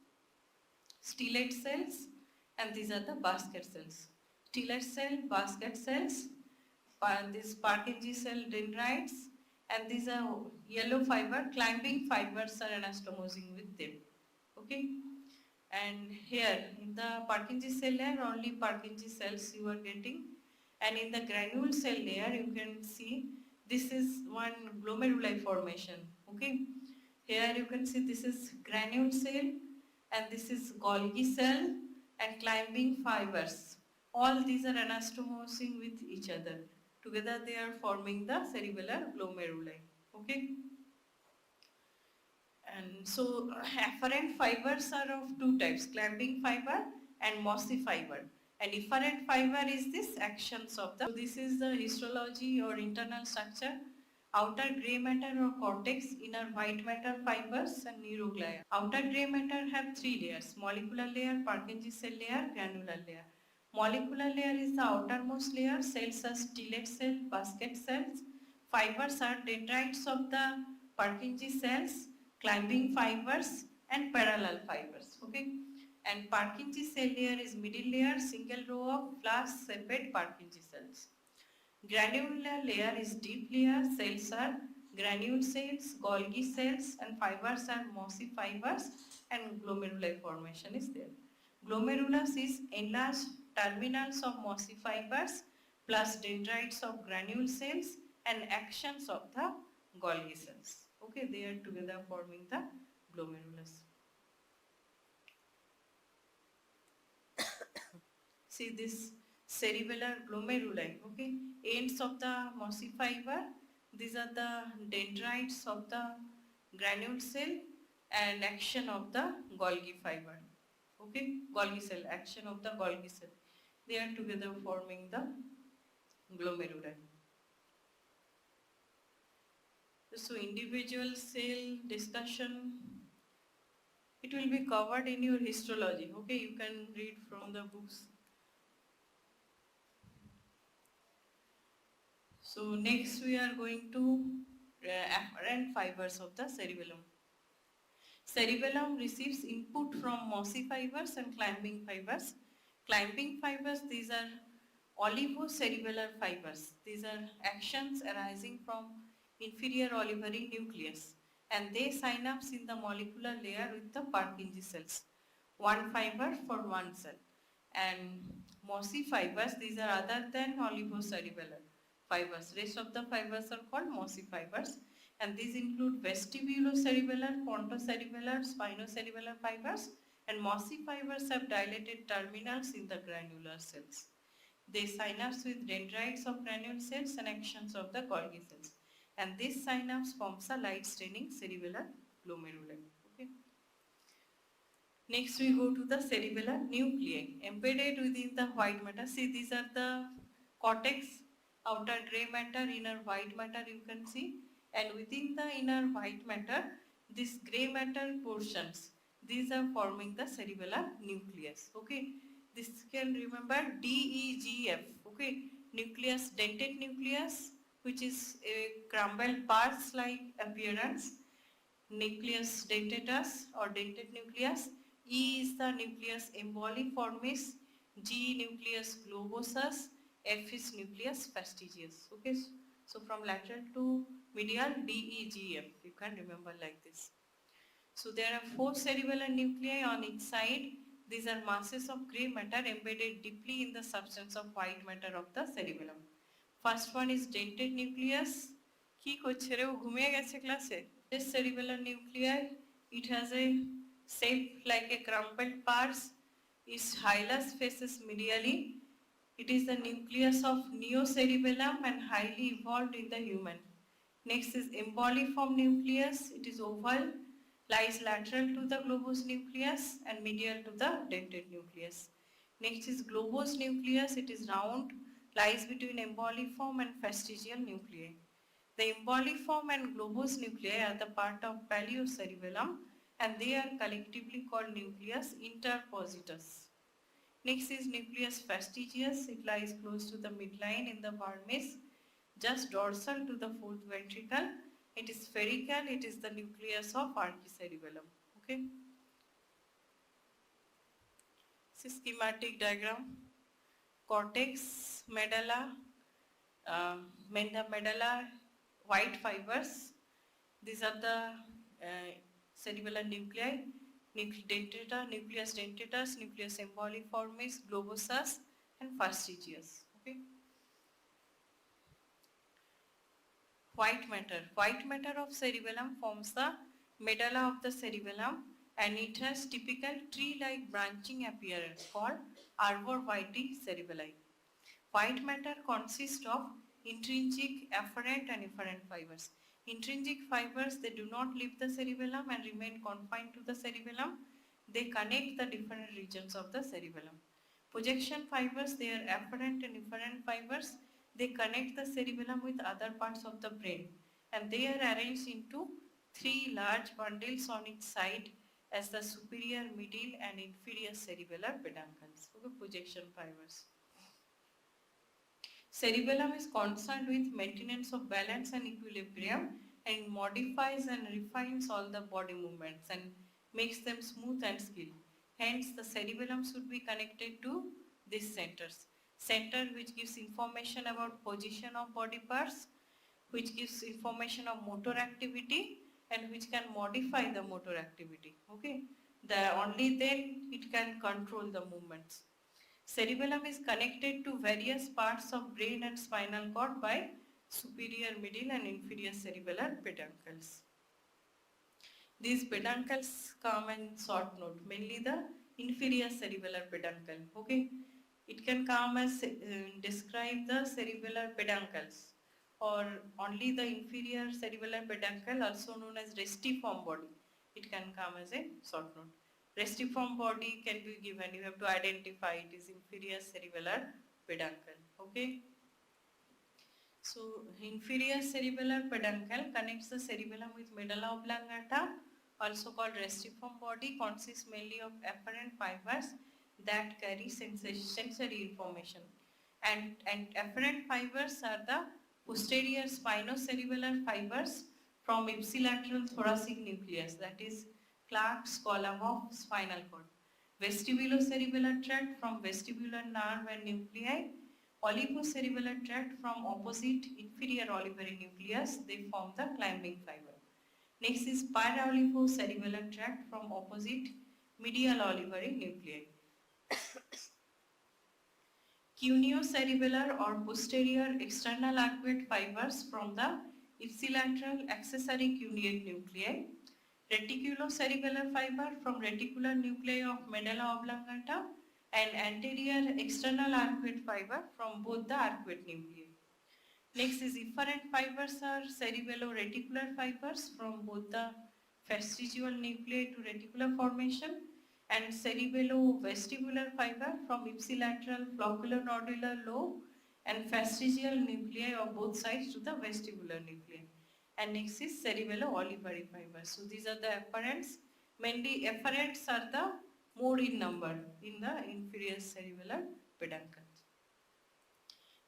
stellate cells, and these are the basket cells. Stellate cell, basket cells, these Purkinje cell dendrites, and these are yellow fiber, climbing fibers are anastomosing with them. Okay, and here in the Purkinje cell layer only Purkinje cells you are getting, and in the granule cell layer you can see this is one glomeruli formation. Okay, here you can see this is granule cell and this is Golgi cell and climbing fibers. All these are anastomosing with each other. Together they are forming the cerebellar glomeruli. Okay. And so afferent fibers are of two types, clamping fiber and mossy fiber. And efferent fiber is this actions of the, so this is the histology or internal structure. Outer grey matter or cortex, inner white matter fibers and neuroglia. Outer grey matter have three layers, molecular layer, Purkinje cell layer, granular layer. Molecular layer is the outermost layer, cells are stellate cell, basket cells. Fibers are dendrites of the Purkinje cells, climbing fibers and parallel fibers. Okay, and Purkinje cell layer is middle layer, single row of flash sepate Purkinje cells. Granular layer is deep layer, cells are granule cells, Golgi cells and fibers are mossy fibers and glomeruli formation is there. Glomerulus is enlarged terminals of mossy fibers plus dendrites of granule cells and actions of the Golgi cells. Okay, they are together forming the glomerulus. See this cerebellar glomeruli, okay, ends of the mossy fiber, these are the dendrites of the granule cell and action of the Golgi fiber, okay, Golgi cell, action of the Golgi cell, they are together forming the glomeruli. So individual cell discussion, it will be covered in your histology, okay, you can read from the books. So next we are going to afferent fibers of the cerebellum. Cerebellum receives input from mossy fibers and climbing fibers. Climbing fibers, these are olivocerebellar fibers. These are actions arising from inferior olivary nucleus and they synapse in the molecular layer with the Purkinje cells. One fiber for one cell. And mossy fibers, these are other than olivocerebellar fibers. Rest of the fibers are called mossy fibers and these include vestibulocerebellar, pontocerebellar, spinocerebellar fibers, and mossy fibers have dilated terminals in the granular cells. They synapse with dendrites of granule cells and actions of the Golgi cells. And this synapse forms a light staining cerebellar glomeruli. Okay. Next we go to the cerebellar nuclei embedded within the white matter. See, these are the cortex, outer grey matter, inner white matter you can see, and within the inner white matter, this grey matter portions, these are forming the cerebellar nucleus. Okay, this can remember DEGF. Okay, nucleus, dentate nucleus, which is a crumbled parts like appearance, nucleus dentatus or dentate nucleus. E is the nucleus emboliformis, G nucleus globosus, F is nucleus fastigious. Okay, so from lateral to medial, DEGF, you can remember like this. So there are 4 cerebellar nuclei on each side. These are masses of grey matter embedded deeply in the substance of white matter of the cerebellum. First one is dentate nucleus. Ki korche re o ghumiye geche class e? This cerebellar nuclei, it has a shape like a crumpled parts. Its hilus faces medially. It is the nucleus of neocerebellum and highly evolved in the human. Next is emboliform nucleus. It is oval, lies lateral to the globose nucleus and medial to the dentate nucleus. Next is globose nucleus. It is round, lies between emboliform and fastigial nuclei. The emboliform and globose nuclei are the part of paleocerebellum and they are collectively called nucleus interpositus. Next is nucleus fastigious. It lies close to the midline in the vermis, just dorsal to the fourth ventricle. It is spherical. It is the nucleus of archicerebellum. Okay. This is schematic diagram. Cortex, medulla, The medulla white fibers. These are the cerebellar nuclei, dentata, nucleus dentatus, nucleus emboliformis, globosus, and fastigious. Okay. White matter of cerebellum forms the medulla of the cerebellum, and it has typical tree-like branching appearance called arbor vitae cerebelli. White matter consists of intrinsic, afferent and efferent fibers. Intrinsic fibers, they do not leave the cerebellum and remain confined to the cerebellum. They connect the different regions of the cerebellum. Projection fibers, they are afferent and efferent fibers. They connect the cerebellum with other parts of the brain, and they are arranged into 3 large bundles on each side as the superior, middle and inferior cerebellar peduncles. Okay, projection fibers. Cerebellum is concerned with maintenance of balance and equilibrium, and modifies and refines all the body movements and makes them smooth and skilled. Hence, the cerebellum should be connected to these centers. Center which gives information about position of body parts, which gives information of motor activity, and which can modify the motor activity. Okay, only then it can control the movements. Cerebellum is connected to various parts of brain and spinal cord by superior, middle and inferior cerebellar peduncles. These peduncles come in short note, mainly the inferior cerebellar peduncle. Okay, it can come as describe the cerebellar peduncles, or only the inferior cerebellar peduncle, also known as restiform body. It can come as a short note. Restiform body can be given, you have to identify it is inferior cerebellar peduncle. Okay. So inferior cerebellar peduncle connects the cerebellum with medulla oblongata, also called restiform body, consists mainly of afferent fibers that carry sensory information, and afferent fibers are the posterior spinocerebellar fibers from ipsilateral thoracic nucleus, that is Clark's column of spinal cord. Vestibulocerebellar tract from vestibular nerve and nuclei. Olivocerebellar tract from opposite inferior olivary nucleus, they form the climbing fiber. Next is parolivocerebellar tract from opposite medial olivary nuclei. Cuneo-cerebellar or posterior external arcuate fibers from the ipsilateral accessory cuneate nuclei. Reticulocerebellar fiber from reticular nuclei of medulla oblongata, and anterior external arcuate fiber from both the arcuate nuclei. Next is efferent fibers are cerebello-reticular fibers from both the fastigial nuclei to reticular formation, and cerebello-vestibular fiber from ipsilateral flocculonodular lobe and fastigial nuclei of both sides to the vestibular nuclei. And next is cerebello-olivary fibers. So these are the afferents. Mainly afferents are the more in number in the inferior cerebellar peduncle.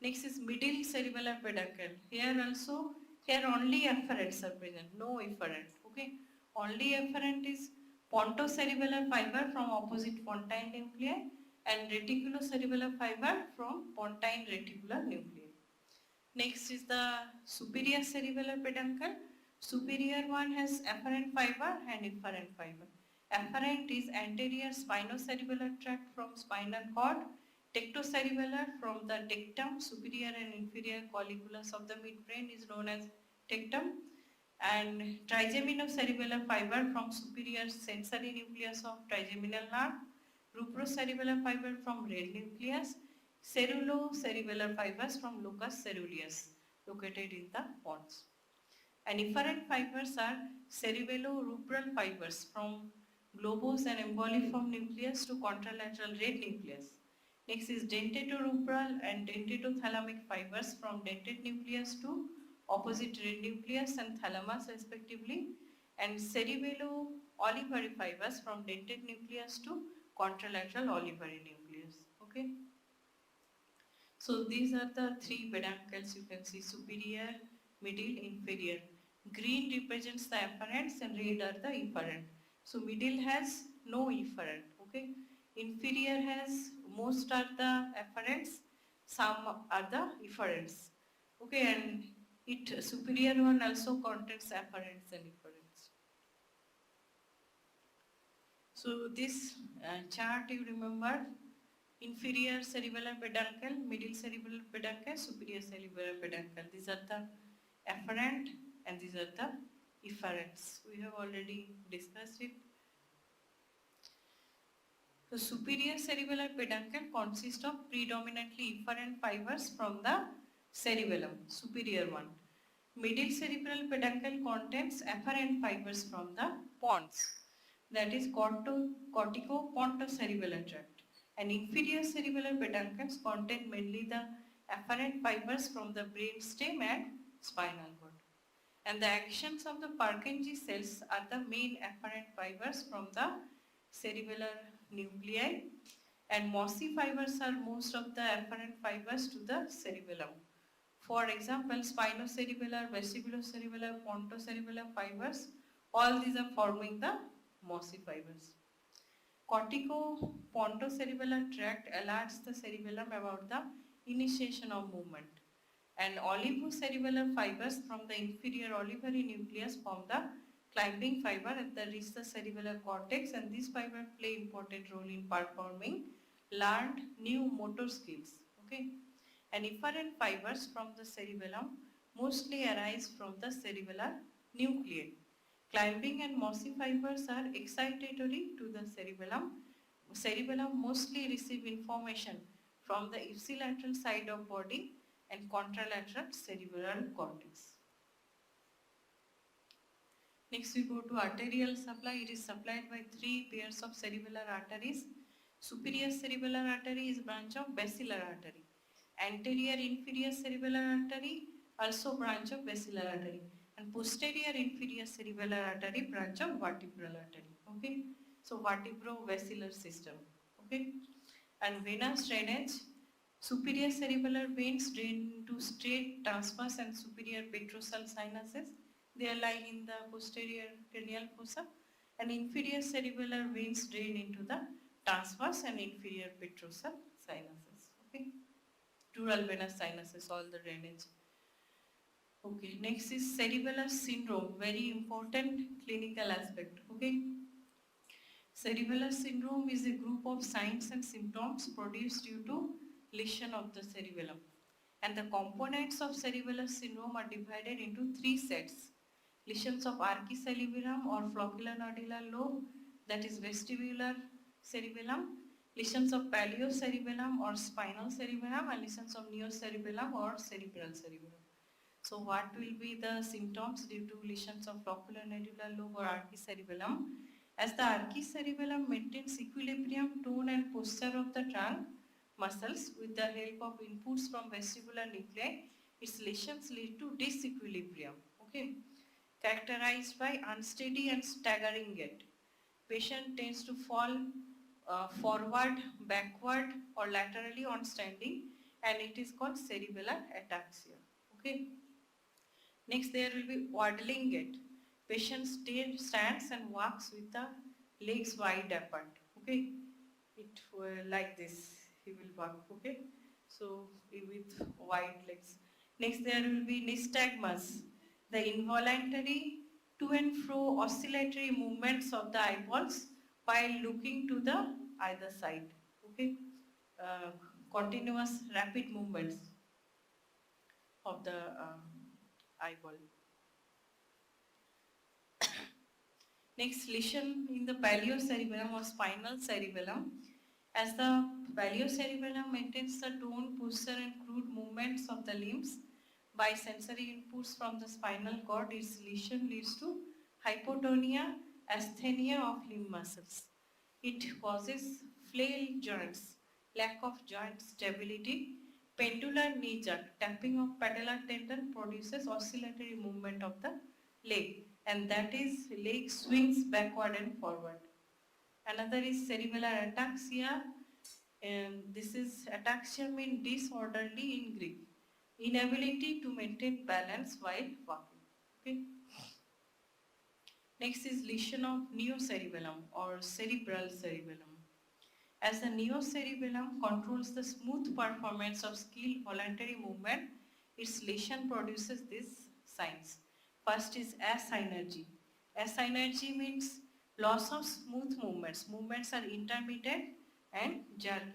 Next is middle cerebellar peduncle. Here only afferents are present, no efferent. Okay, only afferent is pontocerebellar fiber from opposite pontine nuclei and reticulocerebellar fiber from pontine reticular nuclei. Next is the superior cerebellar peduncle. Superior one has afferent fiber and efferent fiber. Afferent is anterior spinocerebellar tract from spinal cord, tectocerebellar from the tectum, superior and inferior colliculus of the midbrain is known as tectum, and trigeminocerebellar fiber from superior sensory nucleus of trigeminal nerve, ruprocerebellar fiber from red nucleus, cerulocerebellar fibers from locus ceruleus located in the pons. And efferent fibers are cerebello-rubral fibers from globose and emboliform nucleus to contralateral red nucleus. Next is dentatorubral and dentatothalamic fibers from dentate nucleus to opposite red nucleus and thalamus respectively, and cerebello-olivary fibers from dentate nucleus to contralateral olivary nucleus. Okay. So these are the three peduncles you can see: superior, middle, inferior. Green represents the afferents and red are the efferent. So middle has no efferent. Okay. Inferior has most are the afferents, some are the efferents. Okay, and it superior one also contains afferents and efferents. So this chart you remember, inferior cerebellar peduncle, middle cerebellar peduncle, superior cerebellar peduncle. These are the afferent and these are the efferents. We have already discussed it. So superior cerebellar peduncle consists of predominantly efferent fibers from the cerebellum, superior one. Middle cerebral peduncle contains afferent fibers from the pons, that is cortico-pontocerebellar tract. And inferior cerebellar peduncles contain mainly the afferent fibers from the brainstem and spinal cord. And the actions of the Purkinje cells are the main afferent fibers from the cerebellar nuclei, and mossy fibers are most of the afferent fibers to the cerebellum. For example, spinocerebellar, vestibulocerebellar, pontocerebellar fibers, all these are forming the mossy fibers. Cortico-pontocerebellar tract alerts the cerebellum about the initiation of movement, and olivocerebellar fibers from the inferior olivary nucleus form the climbing fiber that reach the cerebellar cortex, and these fibers play important role in performing learned new motor skills. Okay, and efferent fibers from the cerebellum mostly arise from the cerebellar nuclei. Climbing and mossy fibers are excitatory to the cerebellum. Cerebellum mostly receive information from the ipsilateral side of body and contralateral cerebral cortex. Next we go to arterial supply. It is supplied by 3 pairs of cerebellar arteries. Superior cerebellar artery is branch of basilar artery. Anterior inferior cerebellar artery also branch of basilar artery, and posterior inferior cerebellar artery branch of vertebral artery. Okay, so vertebrovascular system. Okay, and venous drainage. Superior cerebellar veins drain into straight transverse and superior petrosal sinuses. They are lying in the posterior cranial fossa, and inferior cerebellar veins drain into the transverse and inferior petrosal sinuses. Okay, dural venous sinuses, all the drainage. Okay, next is cerebellar syndrome, very important clinical aspect. Okay, cerebellar syndrome is a group of signs and symptoms produced due to lesion of the cerebellum, and the components of cerebellar syndrome are divided into 3 sets. Lesions of archicerebellum or flocculonodular lobe, that is vestibular cerebellum, lesions of paleocerebellum or spinal cerebellum, and lesions of neocerebellum or cerebral cerebellum. So what will be the symptoms due to lesions of flocculonodular lobe or archicerebellum? As the archicerebellum maintains equilibrium, tone and posture of the trunk muscles with the help of inputs from vestibular nuclei, its lesions lead to disequilibrium. Okay, characterized by unsteady and staggering gait. Patient tends to fall forward, backward or laterally on standing, and it is called cerebellar ataxia. Okay. Next there will be waddling gait. Patient stands and walks with the legs wide apart. Okay. It like this he will walk. Okay. So with wide legs. Next there will be nystagmus, the involuntary to and fro oscillatory movements of the eyeballs while looking to the either side. Okay, continuous rapid movements of the eyeball. Next, lesion in the paleocerebellum or spinal cerebellum. As the paleocerebellum maintains the tone, posture and crude movements of the limbs by sensory inputs from the spinal cord, its lesion leads to hypotonia, asthenia of limb muscles. It causes flail joints, lack of joint stability, pendular knee jerk, tapping of patellar tendon produces oscillatory movement of the leg, and that is leg swings backward and forward. Another is cerebellar ataxia, and this is ataxia means disorderly in Greek, inability to maintain balance while walking. Okay. Next is lesion of neocerebellum or cerebral cerebellum. As the neocerebellum controls the smooth performance of skilled voluntary movement, its lesion produces these signs. First is asynergy. Asynergy means loss of smooth movements. Movements are intermittent and jerky.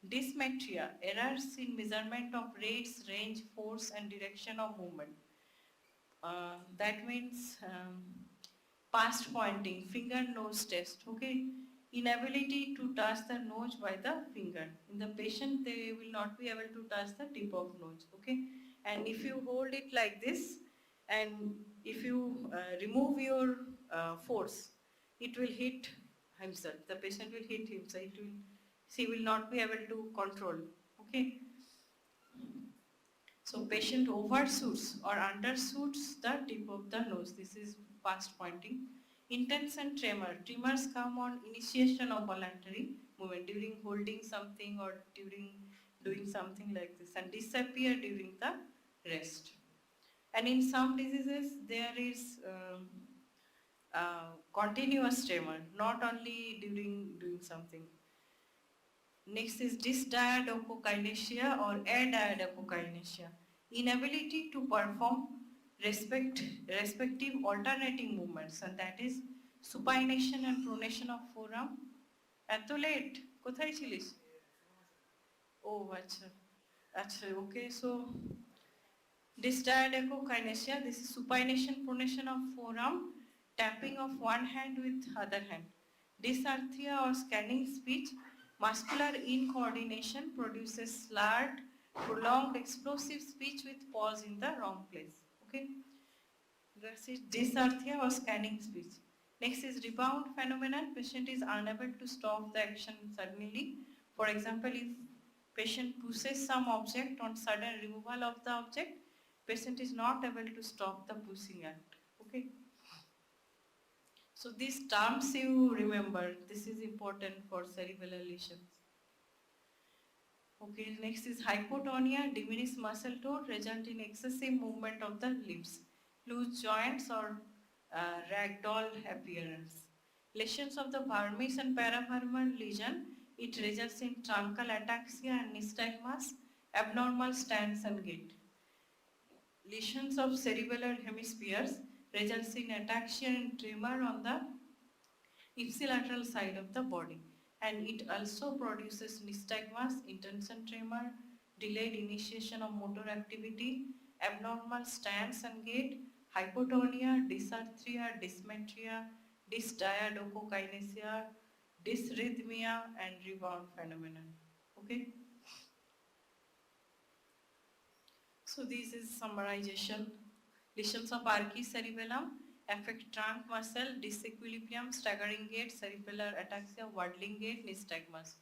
Dysmetria, errors in measurement of rates, range, force and direction of movement. That means past pointing, finger nose test, okay? Inability to touch the nose by the finger. In the patient, they will not be able to touch the tip of nose, okay? And if you hold it like this, and if you remove your force, it will hit himself. The patient will hit himself. She will not be able to control, okay? So patient overshoots or undershoots the tip of the nose. This is past pointing. Intense and tremor. Tremors come on initiation of voluntary movement during holding something or during doing something like this, and disappear during the rest. And in some diseases there is continuous tremor, not only during doing something. Next is dysdiadochokinesia or adiadochokinesia. Inability to perform respective alternating movements, and that is supination and pronation of forearm. এত late কোথায় ছিলিস? ও আচ্ছা আচ্ছা, okay. So dysdiadochokinesia, this is supination, pronation of forearm, tapping of one hand with other hand. Dysarthria or scanning speech, muscular incoordination produces slurred, prolonged, explosive speech with pause in the wrong place. Okay, this is dysarthria or scanning speech. Next is rebound phenomenon. Patient is unable to stop the action suddenly. For example, if patient pushes some object, on sudden removal of the object, patient is not able to stop the pushing act. Okay. So these terms you remember. This is important for cerebellar lesions. Okay, next is hypotonia, diminished muscle tone, result in excessive movement of the limbs, loose joints or ragdoll appearance. Lesions of the vermis and paravermal lesion, it results in truncal ataxia and nystagmus, abnormal stance and gait. Lesions of cerebellar hemispheres results in ataxia and tremor on the ipsilateral side of the body, and it also produces nystagmus, intention tremor, delayed initiation of motor activity, abnormal stance and gait, hypotonia, dysarthria, dysmetria, dysdiadochokinesia, dysrhythmia and rebound phenomenon. Okay. So this is summarization. Lesions of archicerebellum affect trunk muscle, disequilibrium, staggering gait, cerebellar ataxia, waddling gait, nystagmus.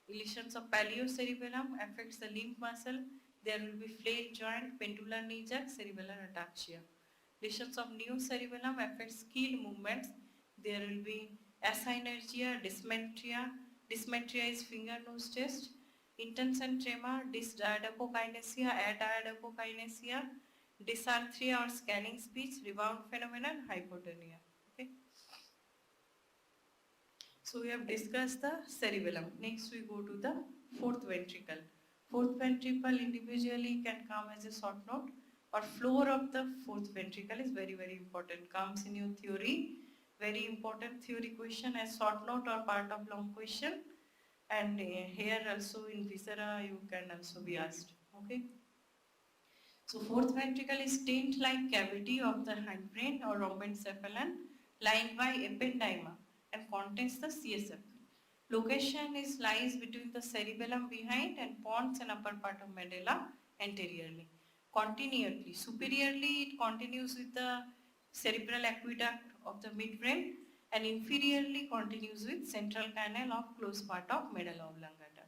Lesions of paliocerebellum affects the limb muscle. There will be flail joint, pendular knee jerk, cerebellar ataxia. Lesions of neocerebellum affect skill movements. There will be asynergia, dysmetria. Dysmetria is finger nose test. Intense and tremor, dysdiadochokinesia, adiadochokinesia, dysarthria or scanning speech, rebound phenomenon, hypotonia. Okay. So we have discussed the cerebellum. Next we go to the fourth ventricle. Fourth ventricle individually can come as a short note, or floor of the fourth ventricle is very important. Comes in your theory, very important theory question as short note or part of long question, and here also in viscera you can also be asked. Okay. So fourth ventricle is tent-like cavity of the hindbrain or rhombencephalon lined by ependyma and contains the CSF. Location lies between the cerebellum behind and pons and upper part of medulla anteriorly. Continually, superiorly it continues with the cerebral aqueduct of the midbrain, and inferiorly continues with central canal of close part of medulla oblongata.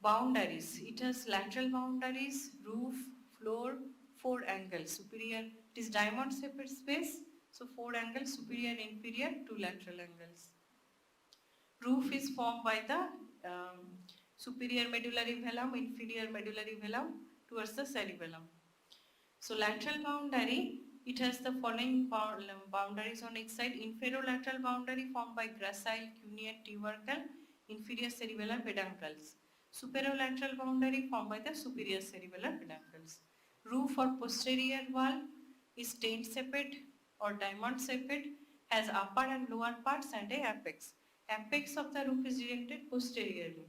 Boundaries. It has lateral boundaries, roof, floor, 4 angles. Superior, it is diamond shaped space, so 4 angles, superior, inferior, 2 lateral angles. Roof is formed by the superior medullary velum, inferior medullary velum towards the cerebellum. So lateral boundary, it has the following boundaries on each side. Inferolateral boundary formed by gracile, cuneate, tubercle, inferior cerebellar peduncles. Superolateral boundary formed by the superior cerebellar peduncles. Roof or posterior wall is tent-shaped or diamond-shaped, has upper and lower parts and a apex. Apex of the roof is directed posteriorly.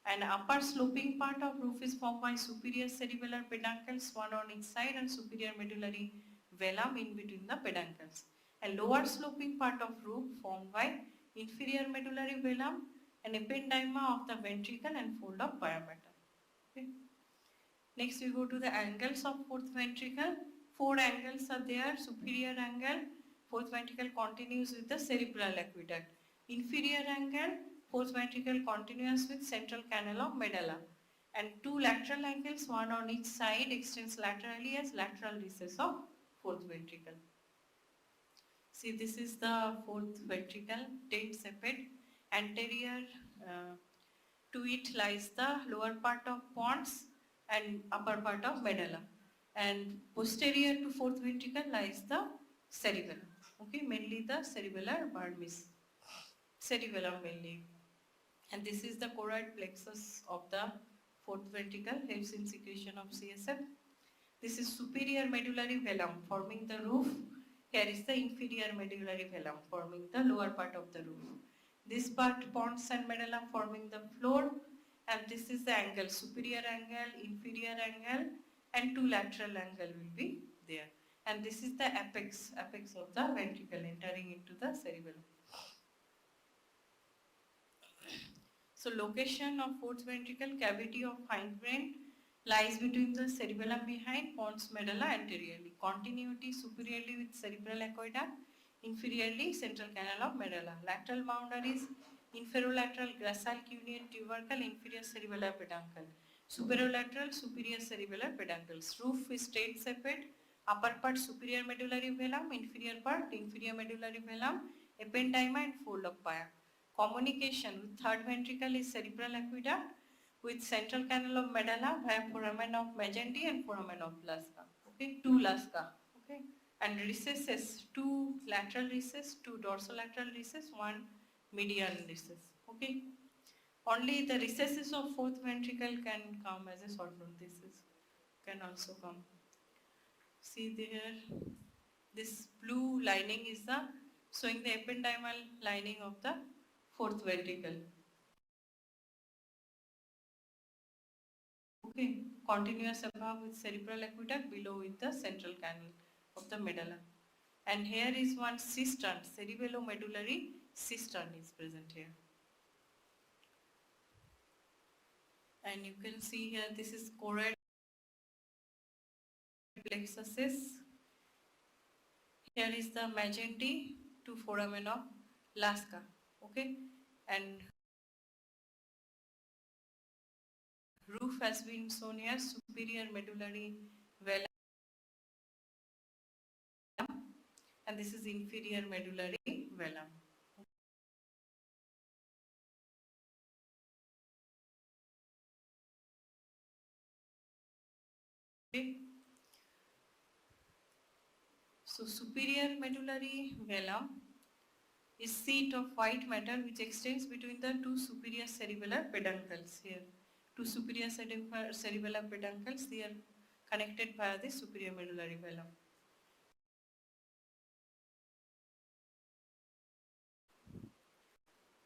An upper sloping part of roof is formed by superior cerebellar peduncles, one on each side, and superior medullary velum in between the peduncles. A lower sloping part of roof formed by inferior medullary velum and ependyma of the ventricle and fold of Peyermatter. Okay. Next we go to the angles of fourth ventricle. Four angles are there. Superior angle, fourth ventricle continues with the cerebral aqueduct. Inferior angle, fourth ventricle continuous with central canal of medulla. And two lateral angles, one on each side, extends laterally as lateral recess of fourth ventricle. See, this is the fourth ventricle, tent-shaped. Anterior to it lies the lower part of pons and upper part of medulla, and posterior to fourth ventricle lies the cerebellum. Okay, mainly the cerebellar vermis, cerebellum mainly. And this is the choroid plexus of the fourth ventricle, helps in secretion of CSF. This is superior medullary velum forming the roof. Here is the inferior medullary velum forming the lower part of the roof. This part, pons and medulla, forming the floor, and this is the angle, superior angle, inferior angle, and two lateral angle will be there. And this is the apex of the ventricle entering into the cerebellum. So location of fourth ventricle, cavity of hindbrain lies between the cerebellum behind, pons, medulla anteriorly. Continuity superiorly with cerebral aqueduct, inferiorly central canal of medulla. Lateral boundaries, inferolateral, gracile, cuneate, tubercle, inferior cerebellar peduncle. Superolateral, superior cerebellar peduncles. Roof is tent-shaped, upper part superior medullary velum, inferior part inferior medullary velum, ependyma and fold of Peyermatter. Communication with third ventricle is cerebral aqueduct with central canal of medulla via foramen of Magendie and foramen of Lasker. Okay, two Lasker. Okay, and recesses, two lateral recess, two dorsolateral recess, one median recess. Okay, only the recesses of fourth ventricle can come as a shortfrontices, can also come. See there, this blue lining is the showing the ependymal lining of the fourth ventricle. Okay, continuous above with cerebral aqueduct, below with the central canal of the medulla. And here is one cistern, cerebellomedullary cistern is present here. And you can see here, this is choroid plexuses. Here is the Magendie to foramen of Lasker. Okay, and roof has been shown here, superior medullary velum, and this is inferior medullary velum. Okay. So superior medullary velum is seat of white matter which extends between the two superior cerebellar peduncles here. Two superior cerebellar peduncles, they are connected via the superior medullary velum.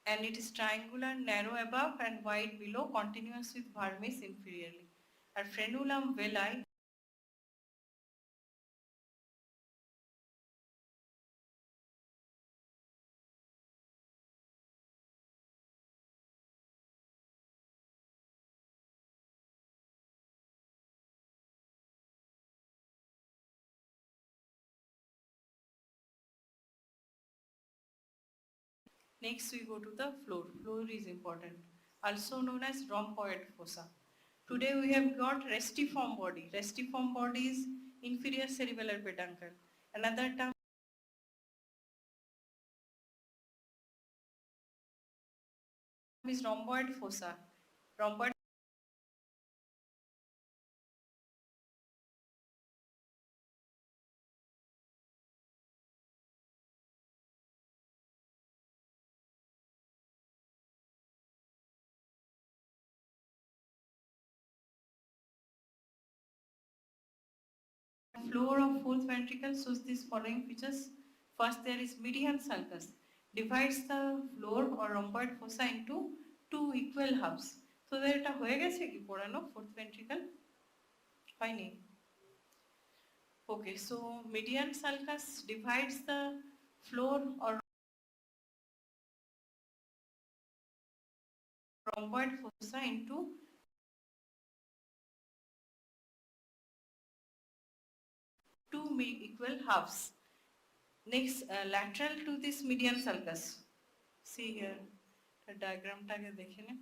And it is triangular, narrow above and wide below, continuous with vermis inferiorly. And frenulum veli Next we go to the floor. Floor is important, also known as rhomboid fossa. Today we have got restiform body. Restiform body is inferior cerebellar peduncle. Another term is rhomboid fossa. Rhomboid floor of fourth ventricle shows these following features. First, there is median sulcus, divides the floor or rhomboid fossa into two equal halves. So there এটা হয়ে গেছে কি পড়ানো fourth ventricle হয়নি? Okay, so median sulcus divides the floor or rhomboid fossa into two equal halves. Next, lateral to this median sulcus. See here, the diagram টাকে দেখে নিন।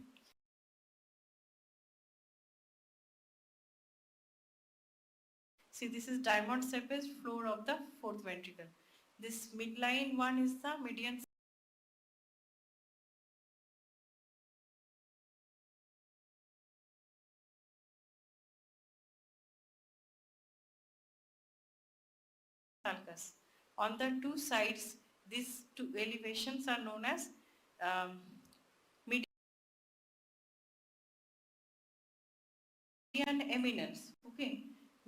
See, this is diamond shaped floor of the fourth ventricle. This midline one is the median sulcus. On the two sides, these two elevations are known as median eminence. Okay,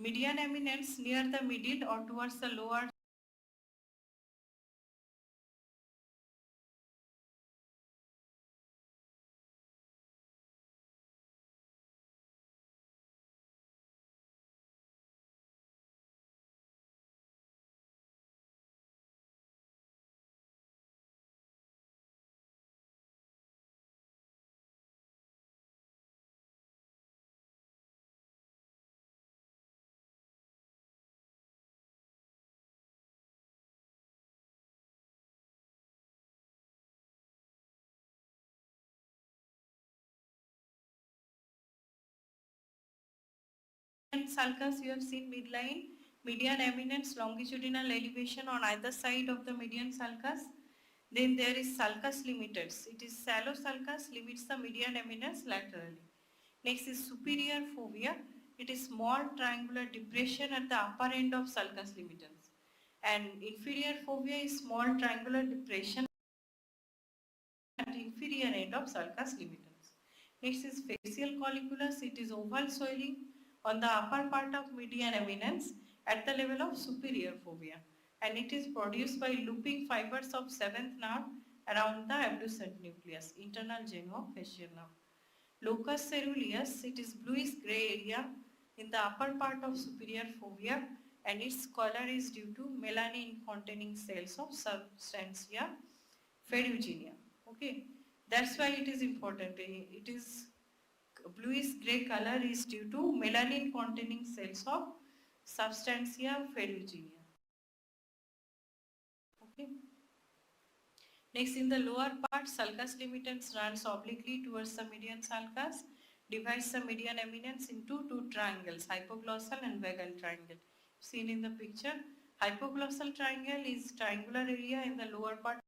median eminence near the middle or towards the lower sulcus. You have seen midline, median eminence, longitudinal elevation on either side of the median sulcus. Then there is sulcus limiters. It is shallow sulcus, limits the median eminence laterally. Next is superior fovea. It is small triangular depression at the upper end of sulcus limitans. And inferior fovea is small triangular depression at inferior end of sulcus limitans. Next is facial colliculus. It is oval swelling on the upper part of median eminence at the level of superior fovea, and it is produced by looping fibers of seventh nerve around the abducent nucleus, internal geniofacial nerve. Locus ceruleus, it is bluish grey area in the upper part of superior fovea, and its color is due to melanin containing cells of substantia ferruginea. Okay, that's why it is important. It is bluish grey color is due to melanin containing cells of substantia ferruginea. Okay. Next, in the lower part, sulcus limitans runs obliquely towards the median sulcus, divides the median eminence into two triangles, hypoglossal and vagal triangle. Seen in the picture, hypoglossal triangle is triangular area in the lower part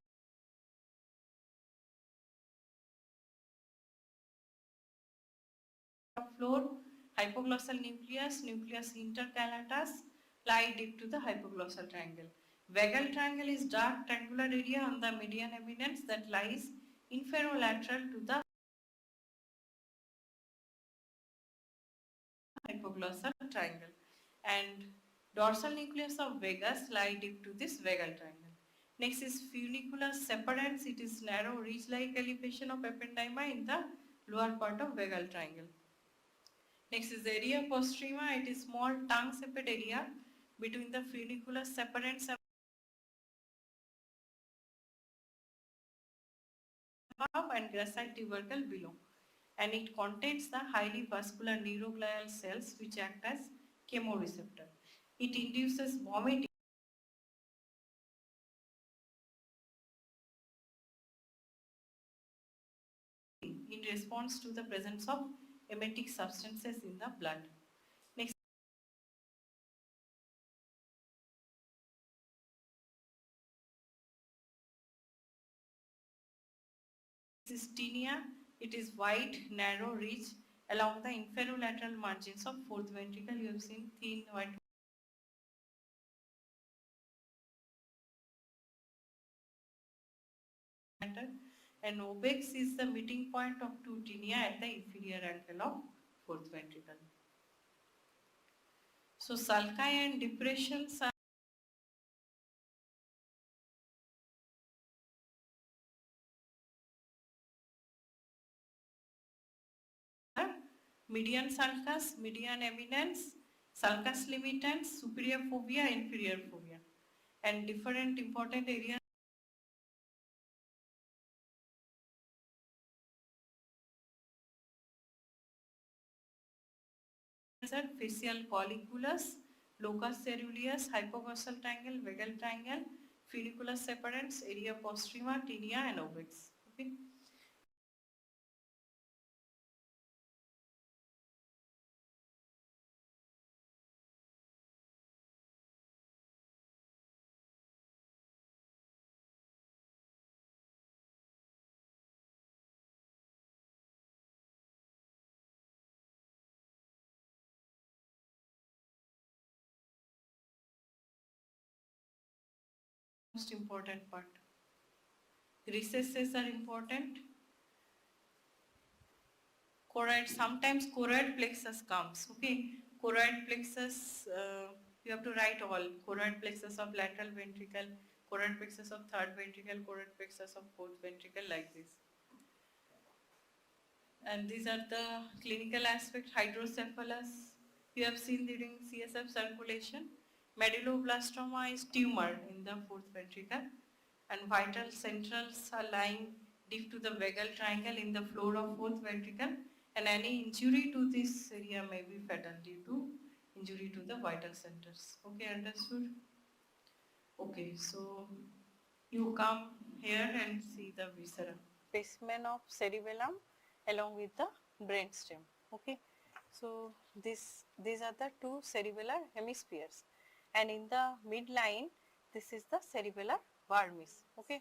floor, hypoglossal nucleus, nucleus intercalatus lie deep to the hypoglossal triangle. Vagal triangle is dark triangular area on the median eminence that lies inferolateral to the hypoglossal triangle, and dorsal nucleus of vagus lie deep to this vagal triangle. Next is funiculus separates. It is narrow ridge-like elevation of ependyma in the lower part of vagal triangle. Next is the area postrema. It is small tongue-shaped area between the funiculus separates above and gracile tubercle below, and it contains the highly vascular neuroglial cells which act as chemoreceptor. It induces vomiting in response to the presence of emetic substances in the blood. Next is tinea. It is white, narrow ridge along the inferolateral margins of fourth ventricle. You have seen thin white matter, and obex is the meeting point of two tinea at the inferior ankle of fourth ventricle. So sulci and depressions are median sulcus, median eminence, sulcus limitans, superior fovea, inferior fovea, and different important areas are facial colliculus, locus ceruleus, hypoglossal triangle, vagal triangle, funiculus separans, area postrema, tinea, and obex. Okay. Most important part. Recesses are important. Choroid, sometimes choroid plexus comes. Okay, choroid plexus, you have to write all. Choroid plexus of lateral ventricle, choroid plexus of third ventricle, choroid plexus of fourth ventricle, like this. And these are the clinical aspect. Hydrocephalus, you have seen during CSF circulation. Medulloblastoma is tumor in the fourth ventricle, and vital centrals are lying deep to the vagal triangle in the floor of fourth ventricle, and any injury to this area may be fatal due to injury to the vital centers. Okay, understood? Okay, so you come here and see the viscera. Specimen of cerebellum along with the brainstem. Okay, so these are the two cerebellar hemispheres, and in the midline this is the cerebellar vermis. Okay,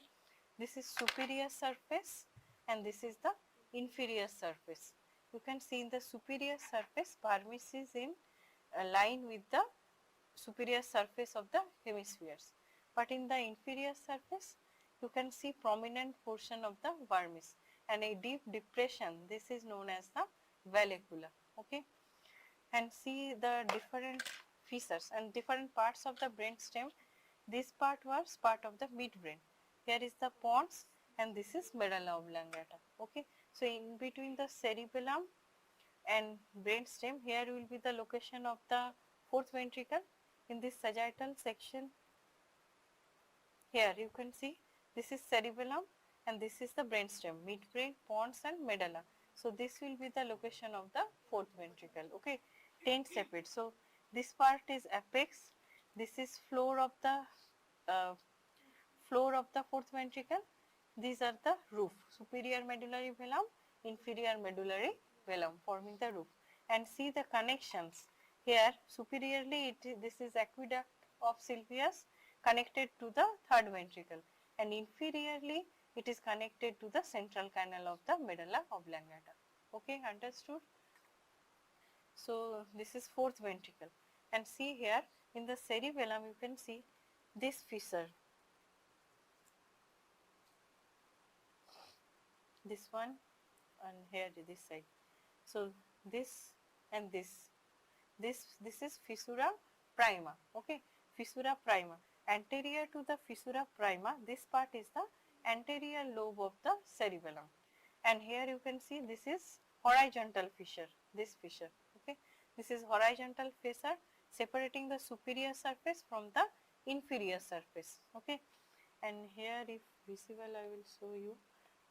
this is superior surface and this is the inferior surface. You can see in the superior surface vermis is in line with the superior surface of the hemispheres, but in the inferior surface you can see prominent portion of the vermis and a deep depression. This is known as the vallecula. Okay, and see the different fissures and different parts of the brainstem. This part was part of the midbrain. Here is the pons and this is medulla oblongata. Okay, so in between the cerebellum and brainstem, here will be the location of the fourth ventricle. In this sagittal section, here you can see this is cerebellum and this is the brainstem, midbrain, pons and medulla. So this will be the location of the fourth ventricle. Okay, tent sepate. So this part is apex. This is floor of the fourth ventricle. These are the roof, superior medullary velum, inferior medullary velum, forming the roof. And see the connections. Here superiorly this is aqueduct of Sylvius connected to the third ventricle, and inferiorly it is connected to the central canal of the medulla oblongata. Okay, understood? So this is fourth ventricle, and see here in the cerebellum you can see this fissure, this one, and here this side. So this and this is fissura prima. Okay, fissura prima. Anterior to the fissura prima, this part is the anterior lobe of the cerebellum, and here you can see this is horizontal fissure, this fissure. Okay, this is horizontal fissure separating the superior surface from the inferior surface. Okay, and here if visible I will show you.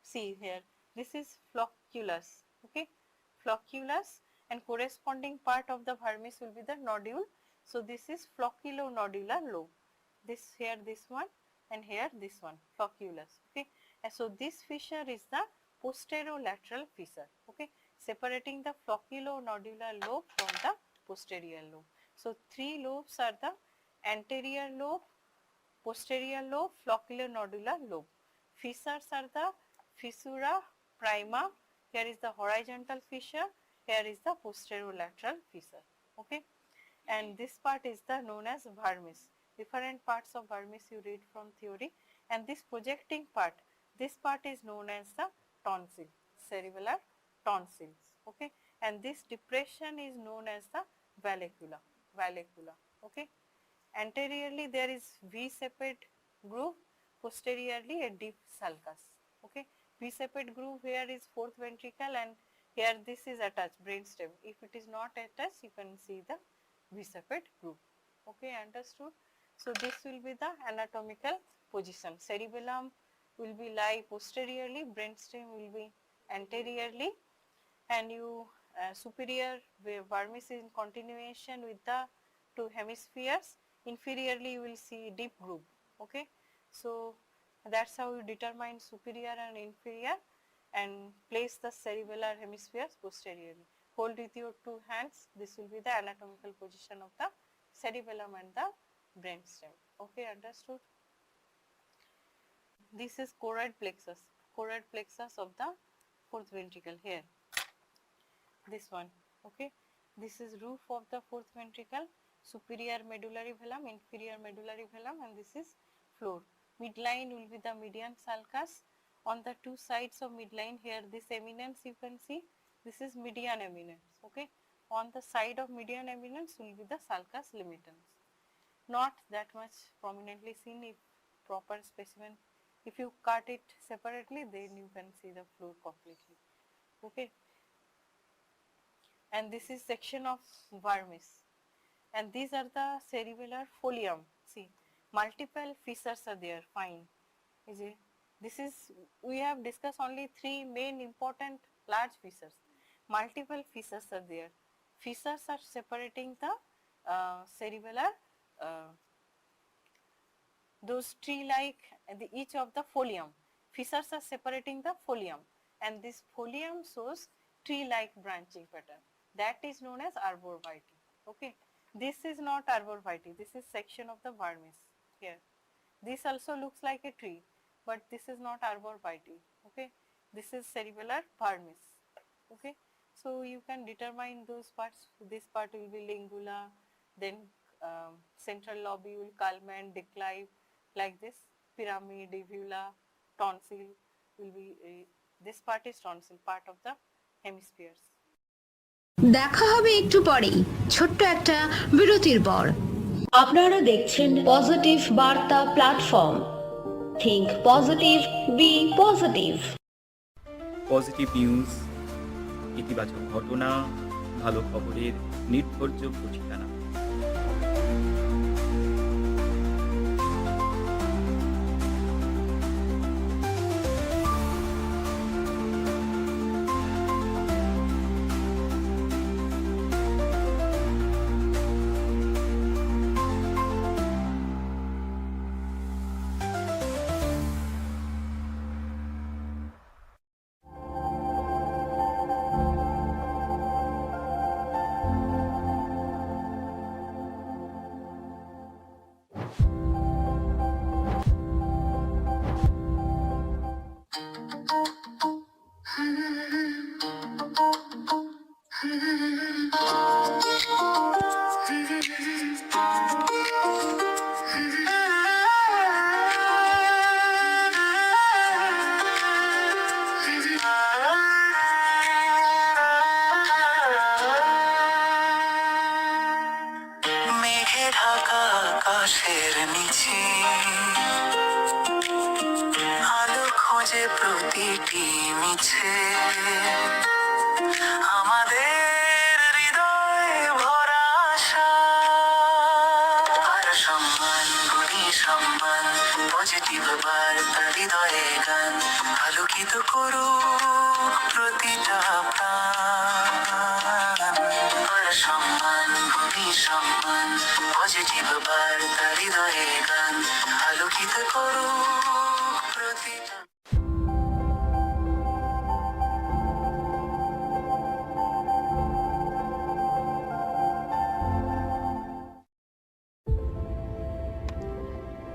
See here, this is flocculus. Okay, flocculus, and corresponding part of the vermis will be the nodule. So this is flocculonodular lobe. This here, this one, and here this one, flocculus. Okay, and so this fissure is the posterolateral fissure. Okay, separating the flocculonodular lobe from the posterior lobe. So three lobes are the anterior lobe, posterior lobe, flocculonodular lobe. Fissures are the fissura prima. Here is the horizontal fissure. Here is the posterolateral fissure. Okay, and this part is the known as vermis. Different parts of vermis you read from theory, and this projecting part, this part is known as the tonsil, cerebellar tonsils. Okay, and this depression is known as the vallecula. vallecula. Okay. Anteriorly there is V-shaped groove, posteriorly a deep sulcus. Okay. V-shaped groove here is fourth ventricle, and here this is attached brainstem. If it is not attached, you can see the V-shaped groove. Okay, understood? So this will be the anatomical position. Cerebellum will be lie posteriorly, brainstem will be anteriorly, and you superior vermis is in continuation with the two hemispheres. Inferiorly you will see deep groove. Okay, so that's how you determine superior and inferior and place the cerebellar hemispheres posteriorly. Hold with your two hands. This will be the anatomical position of the cerebellum and the brainstem. Okay, understood? This is choroid plexus of the fourth ventricle here. This one. Okay, this is roof of the fourth ventricle, superior medullary velum, inferior medullary velum, and this is floor. Midline will be the median sulcus. On the two sides of midline, here this eminence you can see, this is median eminence. Okay, on the side of median eminence will be the sulcus limitans. Not that much prominently seen. If proper specimen, if you cut it separately, then you can see the floor completely. Okay, and this is section of vermis, and these are the cerebellar folium. See, multiple fissures are there. Fine, is it? This is, we have discussed only three main important large fissures. Multiple fissures are there. Fissures are separating the cerebellar, those tree-like, each of the folium. Fissures are separating the folium, and this folium shows tree-like branching pattern. That is known as arborvitae. Okay, this is not arborvitae. This is section of the vermis here. This also looks like a tree, but this is not arborvitae. Okay, this is cerebellar vermis. Okay, so you can determine those parts. This part will be lingula, then central lobule, culmen, declive, like this. Pyramid, uvula, tonsil will be, this part is tonsil, part of the hemispheres. দেখা হবে একটু পরেই ছোট্ট একটা বিরতির পর। আপনারা দেখছেন পজিটিভ বার্তা platform. Think positive, be positive. Positive news, ইতিবাচক ঘটনা, ভালো খবরের নির্ভরযোগ্য ঠিকানা। আকাশের নিচে আলো খোঁজে প্রতিটি মিছে আমাদের হৃদয়ে ভরা আশা আর সম্মান গুণী সম্মান পজিটিভ বার্তা হৃদয়ে গান আলোকিত করুক প্রতিটা প্রাণ আর সম্মান গুণী সম্মান পজিটিভ বার্তা হৃদয়ে গান আলোকিত করুক প্রতিটা।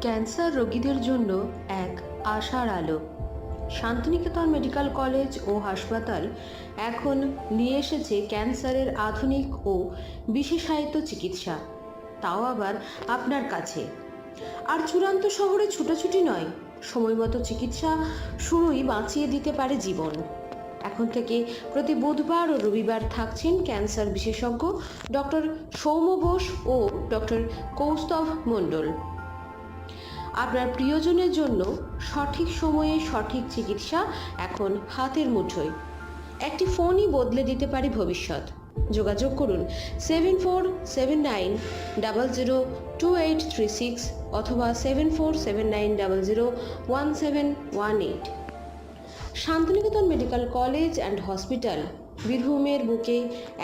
ক্যান্সার রোগীদের জন্য এক আশার আলো। শান্তিনিকেতন মেডিকেল কলেজ ও হাসপাতাল এখন নিয়ে এসেছে ক্যান্সারের আধুনিক ও বিশেষায়িত চিকিৎসা, তাও আবার আপনার কাছে। আর চূড়ান্ত শহরে ছুটোছুটি নয়, সময়মতো চিকিৎসা শুরুই বাঁচিয়ে দিতে পারে জীবন। এখন থেকে প্রতি বুধবার ও রবিবার থাকছেন ক্যান্সার বিশেষজ্ঞ ডক্টর সৌম্য ঘোষ ও ডক্টর কৌস্তভ মণ্ডল। আপনার প্রিয়জনের জন্য সঠিক সময়ে সঠিক চিকিৎসা এখন হাতের মুঠোয়। একটি ফোনই বদলে দিতে পারে ভবিষ্যৎ। যোগাযোগ করুন 7479002836 অথবা 7479001718। Santiniketan medical college and hospital বীরভূমের বুকে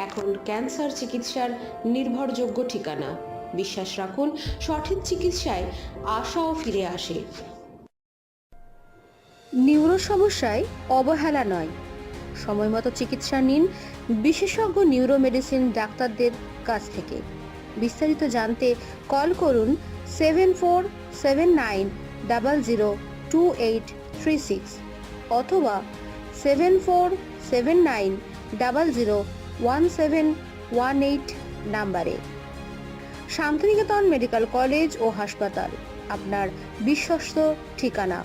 এখন ক্যান্সার চিকিৎসার নির্ভরযোগ্য ঠিকানা। বিশ্বাস রাখুন, সঠিক চিকিৎসায় আশাও ফিরে আসে। নিউরো সমস্যায় অবহেলা নয়, সময়মতো চিকিৎসা নিন বিশেষজ্ঞ নিউরো মেডিসিন ডাক্তারদের কাছ থেকে। বিস্তারিত জানতে কল করুন 7479002836 অথবা 7479001718 নাম্বারে। শান্তিনিকেতন মেডিকেল কলেজ ও হাসপাতাল আপনার বিশ্বস্ত ঠিকানা।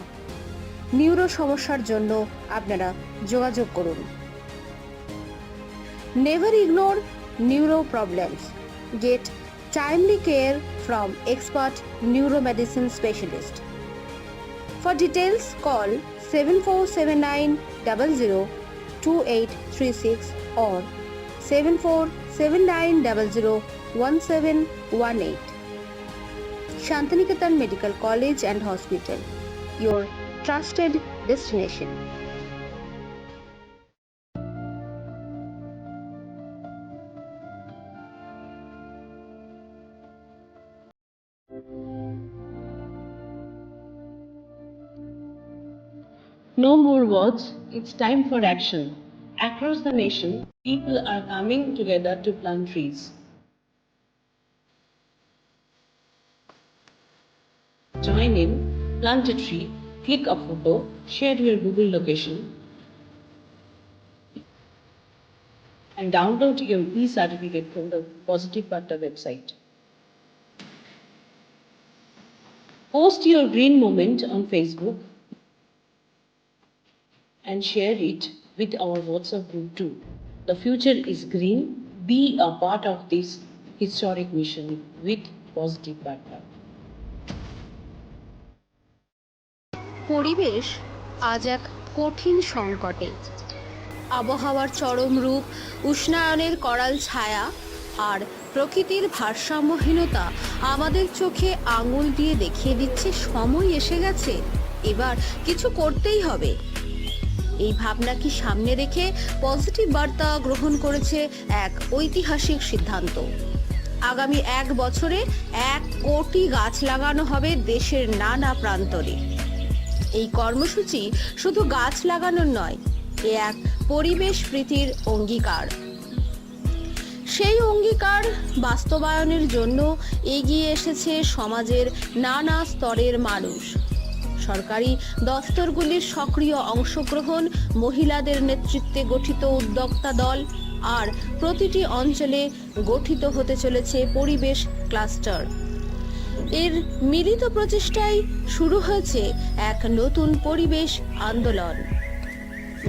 নিউরো সমস্যার জন্য আপনারা যোগাযোগ করুন। Never ignore neuro problems. Get timely care from expert neuromedicine specialist. For details, call 7479002836 or 7479001718. Shantiniketan Medical College and Hospital, your trusted destination. No more words, it's time for action. Across the nation, people are coming together to plant trees. Join in, plant a tree, click a photo, share your Google location, and download your e-certificate from the Positive Barta website. Post your green moment on Facebook and share it with our WhatsApp group too. The future is green. Be a part of this historic mission with Positive Barta. পরিবেশ আজ এক কঠিন সংকটে। আবহাওয়ার চরম রূপ, উষ্ণায়নের করাল ছায়া আর প্রকৃতির ভারসাম্যহীনতা আমাদের চোখে আঙুল দিয়ে দেখিয়ে দিচ্ছে সময় এসে গেছে, এবার কিছু করতেই হবে। এই ভাবনাকে সামনে রেখে পজিটিভ বার্তা গ্রহণ করেছে এক ঐতিহাসিক সিদ্ধান্ত। আগামী 1 বছরে 1 কোটি গাছ লাগানো হবে দেশের নানা প্রান্তরে। এই কর্মসূচি শুধু গাছ লাগানোর নয়, এ এক পরিবেশ প্রীতির অঙ্গীকার। সেই অঙ্গীকার বাস্তবায়নের জন্য এগিয়ে এসেছে সমাজের নানা স্তরের মানুষ। সরকারি দফতরগুলির সক্রিয় অংশগ্রহণ, মহিলাদের নেতৃত্বে গঠিত উদ্যোক্তা দল আর প্রতিটি অঞ্চলে গঠিত হতে চলেছে পরিবেশ ক্লাস্টার। এর মিলিত প্রচেষ্টায় শুরু হয়েছে এক নতুন পরিবেশ আন্দোলন।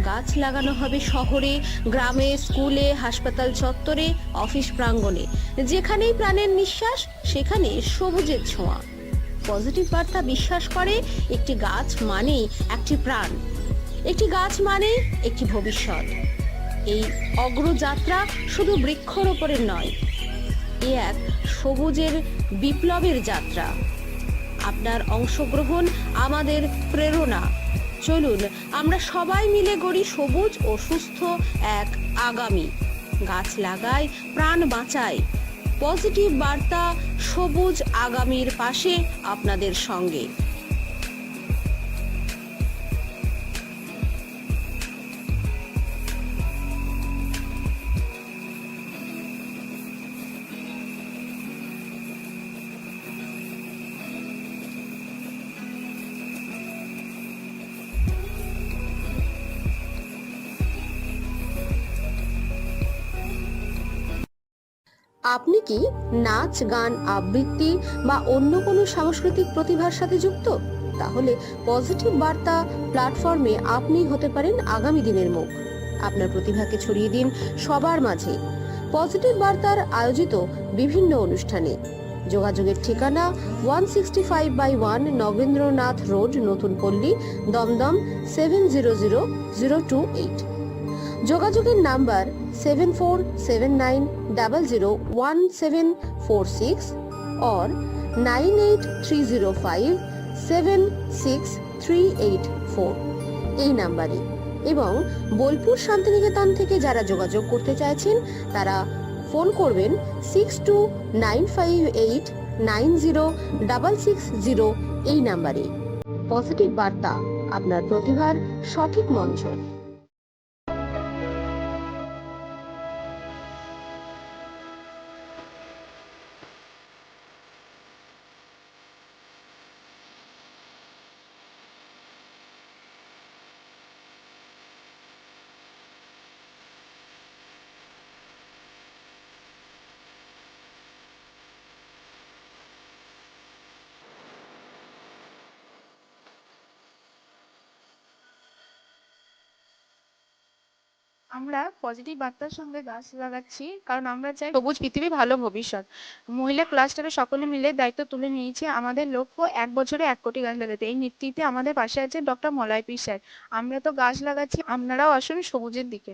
গাছ লাগানো হবে শহরে, গ্রামে, স্কুলে, হাসপাতাল চত্বরে, অফিস প্রাঙ্গণে। যেখানেই প্রাণের নিঃশ্বাস, সেখানে সবুজের ছোঁয়া। পজিটিভ বার্তা বিশ্বাস করে একটি গাছ মানেই একটি প্রাণ, একটি গাছ মানে একটি ভবিষ্যৎ। এই অগ্রযাত্রা শুধু বৃক্ষরোপণের নয়, এ এক সবুজের বিপ্লবের যাত্রা। আপনার অংশগ্রহণ আমাদের প্রেরণা। চলুন আমরা সবাই মিলে গড়ি সবুজ ও সুস্থ এক আগামী। গাছ লাগাই, প্রাণ বাঁচাই। পজিটিভ বার্তা সবুজ আগামীর পাশে আপনাদের সঙ্গে। আপনি কি নাচ, গান, আবৃত্তি বা অন্য কোনো সাংস্কৃতিক প্রতিভার সাথে যুক্ত? তাহলে পজিটিভ বার্তা প্ল্যাটফর্মে আপনি হতে পারেন আগামী দিনের মুখ। আপনার প্রতিভাকে ছড়িয়ে দিন সবার মাঝে। পজিটিভ বার্তার আয়োজিত বিভিন্ন অনুষ্ঠানে যোগাযোগের ঠিকানা 165/1 নগেন্দ্রনাথ রোড, নতুন পল্লী, দমদম 700028। যোগাযোগের নাম্বার 7479001746 or 9830576384 এই নাম্বারে। এবং বোলপুর শান্তিনিকেতন থেকে যারা যোগাযোগ করতে চাইছেন তারা ফোন করবেন 6295890660 এই নাম্বারে। পজিটিভ বার্তা, আপনার প্রতিভার সঠিক মঞ্চ। আমরা পজিটিভ বার্তার সঙ্গে গাছ লাগাচ্ছি কারণ আমরা চাই সবুজ পৃথিবী, ভালো ভবিষ্যৎ। মহিলা ক্লাস্টারে সকলে মিলে দায়িত্ব তুলে নিয়েছি। আমাদের লক্ষ্য 1 বছরে 1 কোটি গাছ লাগাতে। এই নেতৃত্বে আমাদের পাশে আছে ডক্টর মলয় পি স্যার। আমরা তো গাছ লাগাচ্ছি, আপনারাও আসুন সবুজের দিকে।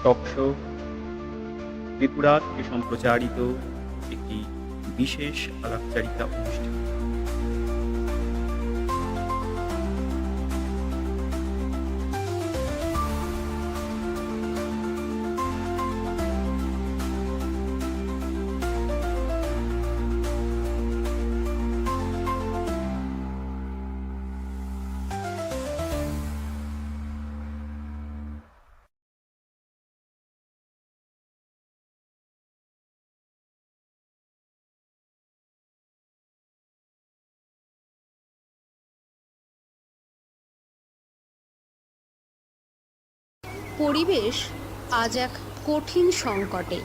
টক শো ত্রিপুরা থেকে সম্প্রচারিত একটি বিশেষ আলাপচারিতা অনুষ্ঠান। পরিবেশ আজ এক কঠিন সংকটে।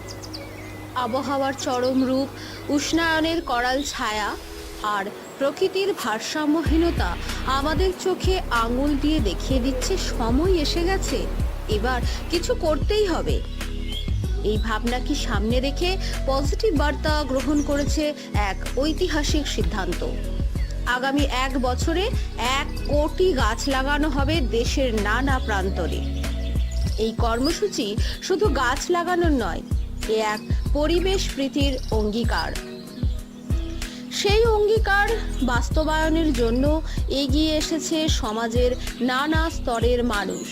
আবহাওয়ার চরম রূপ, উষ্ণায়নের করাল ছায়া আর প্রকৃতির ভারসাম্যহীনতা আমাদের চোখে আঙুল দিয়ে দেখিয়ে দিচ্ছে সময় এসে গেছে, এবার কিছু করতেই হবে। এই ভাবনাকে সামনে রেখে পজিটিভ বার্তা গ্রহণ করেছে এক ঐতিহাসিক সিদ্ধান্ত। আগামী 1 বছরে 1 কোটি গাছ লাগানো হবে দেশের নানা প্রান্তরে। এই কর্মসূচি শুধু গাছ লাগানোর নয়, এ এক পরিবেশ প্রীতির অঙ্গীকার। সেই অঙ্গীকার বাস্তবায়নের জন্য এগিয়ে এসেছে সমাজের নানা স্তরের মানুষ।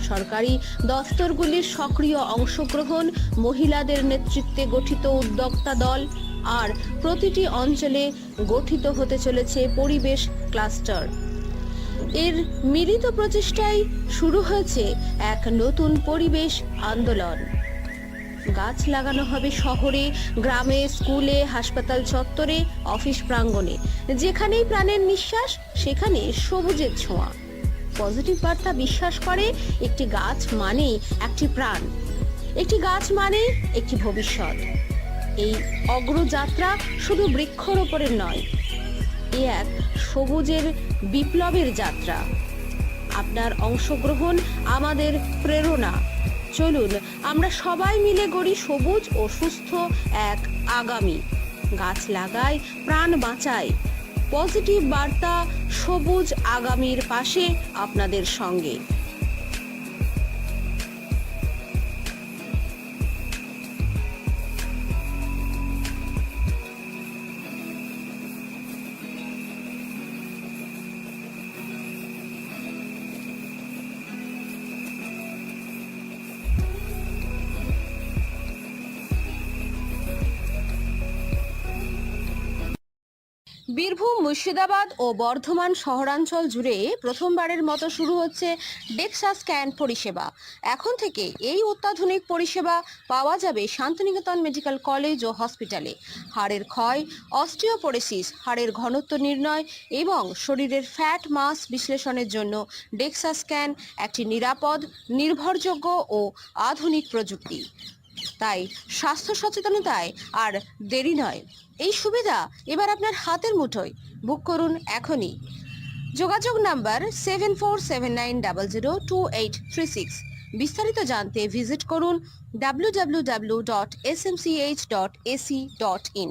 সরকারি দফতরগুলির সক্রিয় অংশগ্রহণ, মহিলাদের নেতৃত্বে গঠিত উদ্যোক্তা দল আর প্রতিটি অঞ্চলে গঠিত হতে চলেছে পরিবেশ ক্লাস্টার। এর মিলিত প্রচেষ্টায় শুরু হয়েছে এক নতুন পরিবেশ আন্দোলন। গাছ লাগানো হবে শহরে, গ্রামে, স্কুলে, হাসপাতাল চত্বরে, অফিস প্রাঙ্গণে। যেখানেই প্রাণের নিঃশ্বাস সেখানে সবুজের ছোঁয়া। পজিটিভ বার্তা বিশ্বাস করে একটি গাছ মানেই একটি প্রাণ, একটি গাছ মানেই একটি ভবিষ্যৎ। এই অগ্রযাত্রা শুধু বৃক্ষরোপণের নয়, এ এক সবুজের বিপ্লবের যাত্রা। আপনার অংশগ্রহণ আমাদের প্রেরণা। চলুন আমরা সবাই মিলে গড়ি সবুজ ও সুস্থ এক আগামী। গাছ লাগাই, প্রাণ বাঁচাই। পজিটিভ বার্তা, সবুজ আগামীর পাশে আপনাদের সঙ্গে। বীরভূম, মুর্শিদাবাদ ও বর্ধমান শহরাঞ্চল জুড়ে প্রথমবারের মতো শুরু হচ্ছে ডেক্সা স্ক্যান পরিষেবা। এখন থেকে এই অত্যাধুনিক পরিষেবা পাওয়া যাবে শান্তিনিকেতন মেডিকেল কলেজ ও হসপিটালে। হাড়ের ক্ষয়, অস্টিওপোরোসিস, হাড়ের ঘনত্ব নির্ণয় এবং শরীরের ফ্যাট মাস বিশ্লেষণের জন্য ডেক্সা স্ক্যান একটি নিরাপদ, নির্ভরযোগ্য ও আধুনিক প্রযুক্তি। তাই স্বাস্থ্য সচেতনতায় আর দেরি নয়। এই সুবিধা এবার আপনার হাতের মুঠোয়। বুক করুন এখনই। যোগাযোগ নাম্বার 7479002836। বিস্তারিত জানতে ভিজিট করুন www.smch.ac.in।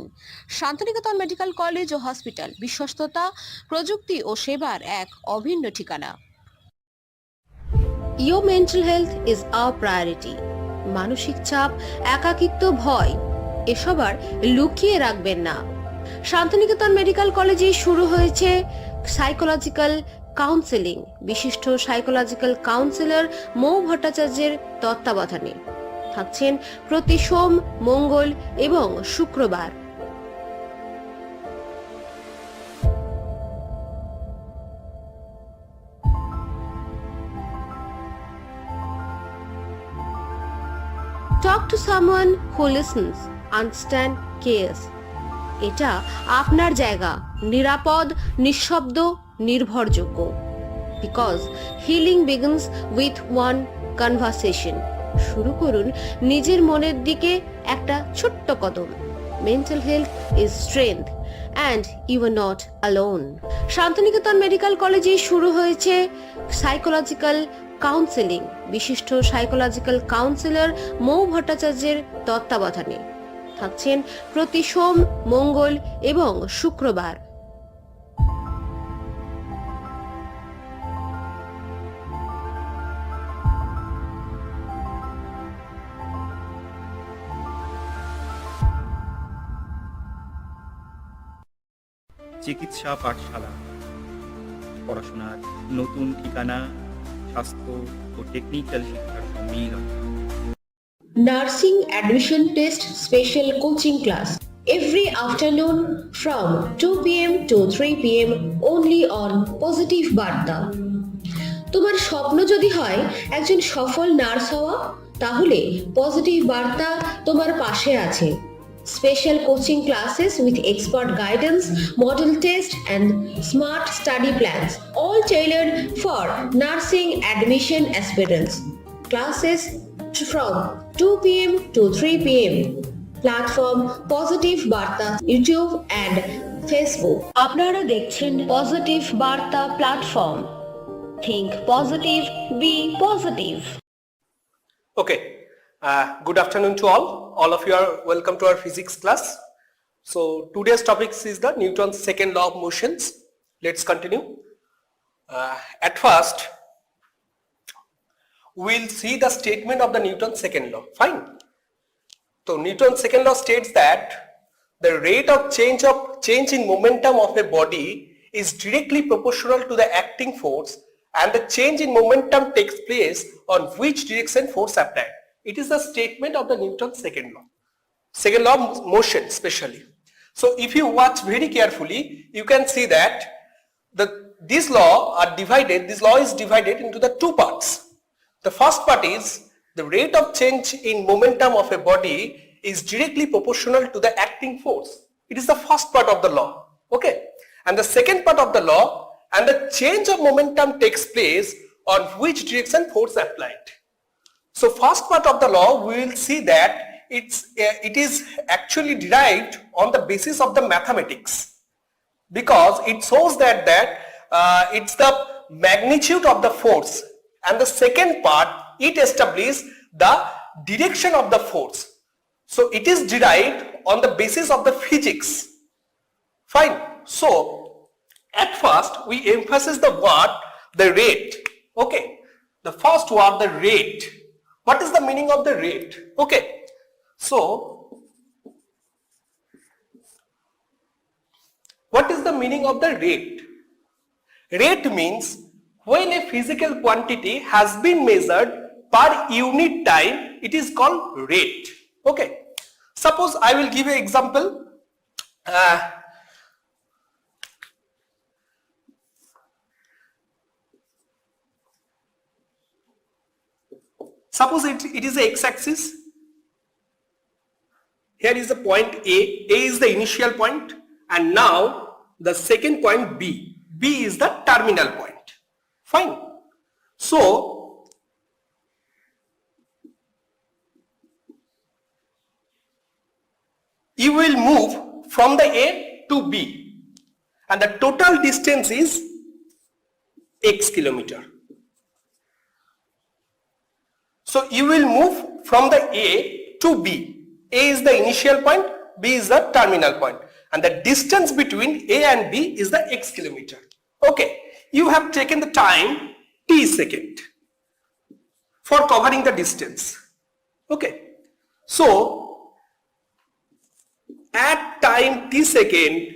শান্তিনিকেতন মেডিকেল কলেজ ও হসপিটাল, বিশ্বস্ততা, প্রযুক্তি ও সেবার এক অভিন্ন ঠিকানা। Your mental health is our priority. মানসিক চাপ, একাকিত্ব, ভয় এসব আর লুকিয়ে রাখবেন না। শান্তিনিকেতন মেডিকেল কলেজে শুরু হয়েছে সাইকোলজিক্যাল কাউন্সেলিং। বিশিষ্ট সাইকোলজিক্যাল কাউন্সিলর মৌ ভট্টাচার্যের তত্ত্বাবধানে থাকছেন প্রতি সোম, মঙ্গল এবং শুক্রবার। Talk to someone who listens, understand, cares. এটা আপনার জায়গা, নিরাপদ, নিঃশব্দ, নির্ভরযোগ্য। Because healing begins with one conversation. শুরু করুন নিজের মনের দিকে একটা ছোট্ট কদম। Mental health is strength and you are not alone. Santiniketan medical কলেজে শুরু হয়েছে সাইকোলজিক্যাল কাউন্সেলিং। বিশিষ্ট সাইকোলজিক্যাল কাউন্সিলর মৌ ভট্টাচার্যের তত্ত্বাবধানে থাকছেন প্রতি সোম, মঙ্গল এবং শুক্রবার। চিকিৎসা পাঠশালা, পড়াশোনার নতুন ঠিকানা, স্বাস্থ্য ও টেকনিক্যাল শিক্ষার সম্মিলন। Nursing admission test special coaching class every afternoon from 2 p.m. to 3 p.m. only on Positive Barta. তোমার স্বপ্ন যদি হয় একজন সফল নার্স হওয়া, তাহলে পজিটিভ বার্তা তোমার পাশে আছে। Special coaching classes with expert guidance, model test and smart study plans, all tailored for nursing admission aspirants. Classes from 2 p.m. to 3 p.m. Platform Positive Barta YouTube and Facebook. আপনারা দেখছেন positive বার্তা platform. Think positive, be positive. Okay, good afternoon to all. All of you are welcome to our physics class. So today's topic is the Newton's second law of motions. Let's continue. At first, we'll see the statement of the Newton's second law. Fine. So Newton's second law states that the rate of change in momentum of a body is directly proportional to the acting force, and the change in momentum takes place on which direction force applied. It is the statement of the Newton's second law of motion specially. So if you watch very carefully, you can see that this law is divided into the two parts. The first part is the rate of change in momentum of a body is directly proportional to the acting force. It is the first part of the law. Okay. And the second part of the law, and the change of momentum takes place on which direction force applied. So first part of the law, we will see that it is actually derived on the basis of the mathematics, because it shows that it's the magnitude of the force, and the second part, it establishes the direction of the force. So it is derived on the basis of the physics. Fine. So at first we emphasize the word the rate. Okay. The first word, the rate. What is the meaning of the rate? Okay. So what is the meaning of the rate? Rate means when a physical quantity has been measured per unit time, it is called rate. Okay. Suppose I will give an example. Suppose it is the x-axis. Here is the point A. A is the initial point, and now the second point B. B is the terminal point. Fine. So you will move from the A to B, and the total distance is x kilometer. So you will move from the A to B. A is the initial point, B is the terminal point, and the distance between A and B is the x kilometer. Okay, you have taken the time t second for covering the distance. Okay, so at time t second,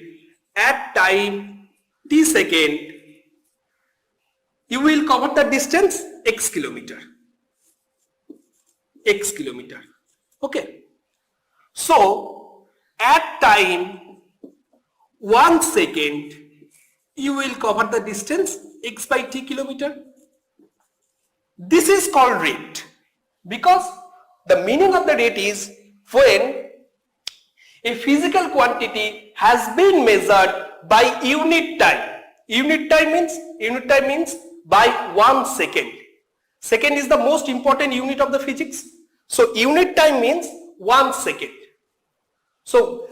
you will cover the distance x kilometer. Okay, so at time 1 second, you will cover the distance x by t kilometer. This is called rate, because the meaning of the rate is when a physical quantity has been measured by unit time. Unit time means by 1 second. Second is the most important unit of the physics. So unit time means 1 second. So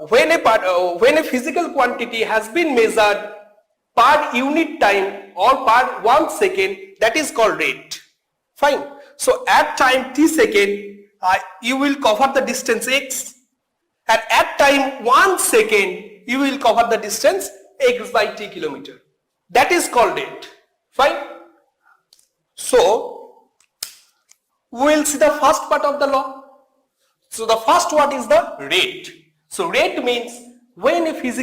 when a physical quantity has been measured per unit time or per 1 second, that is called rate. Fine. So at time t second, you will cover the distance x, and at time 1 second, you will cover the distance x by t kilometer. That is called rate. Fine. So we will see the first part of the law. So the first word is the rate. So rate means when a physical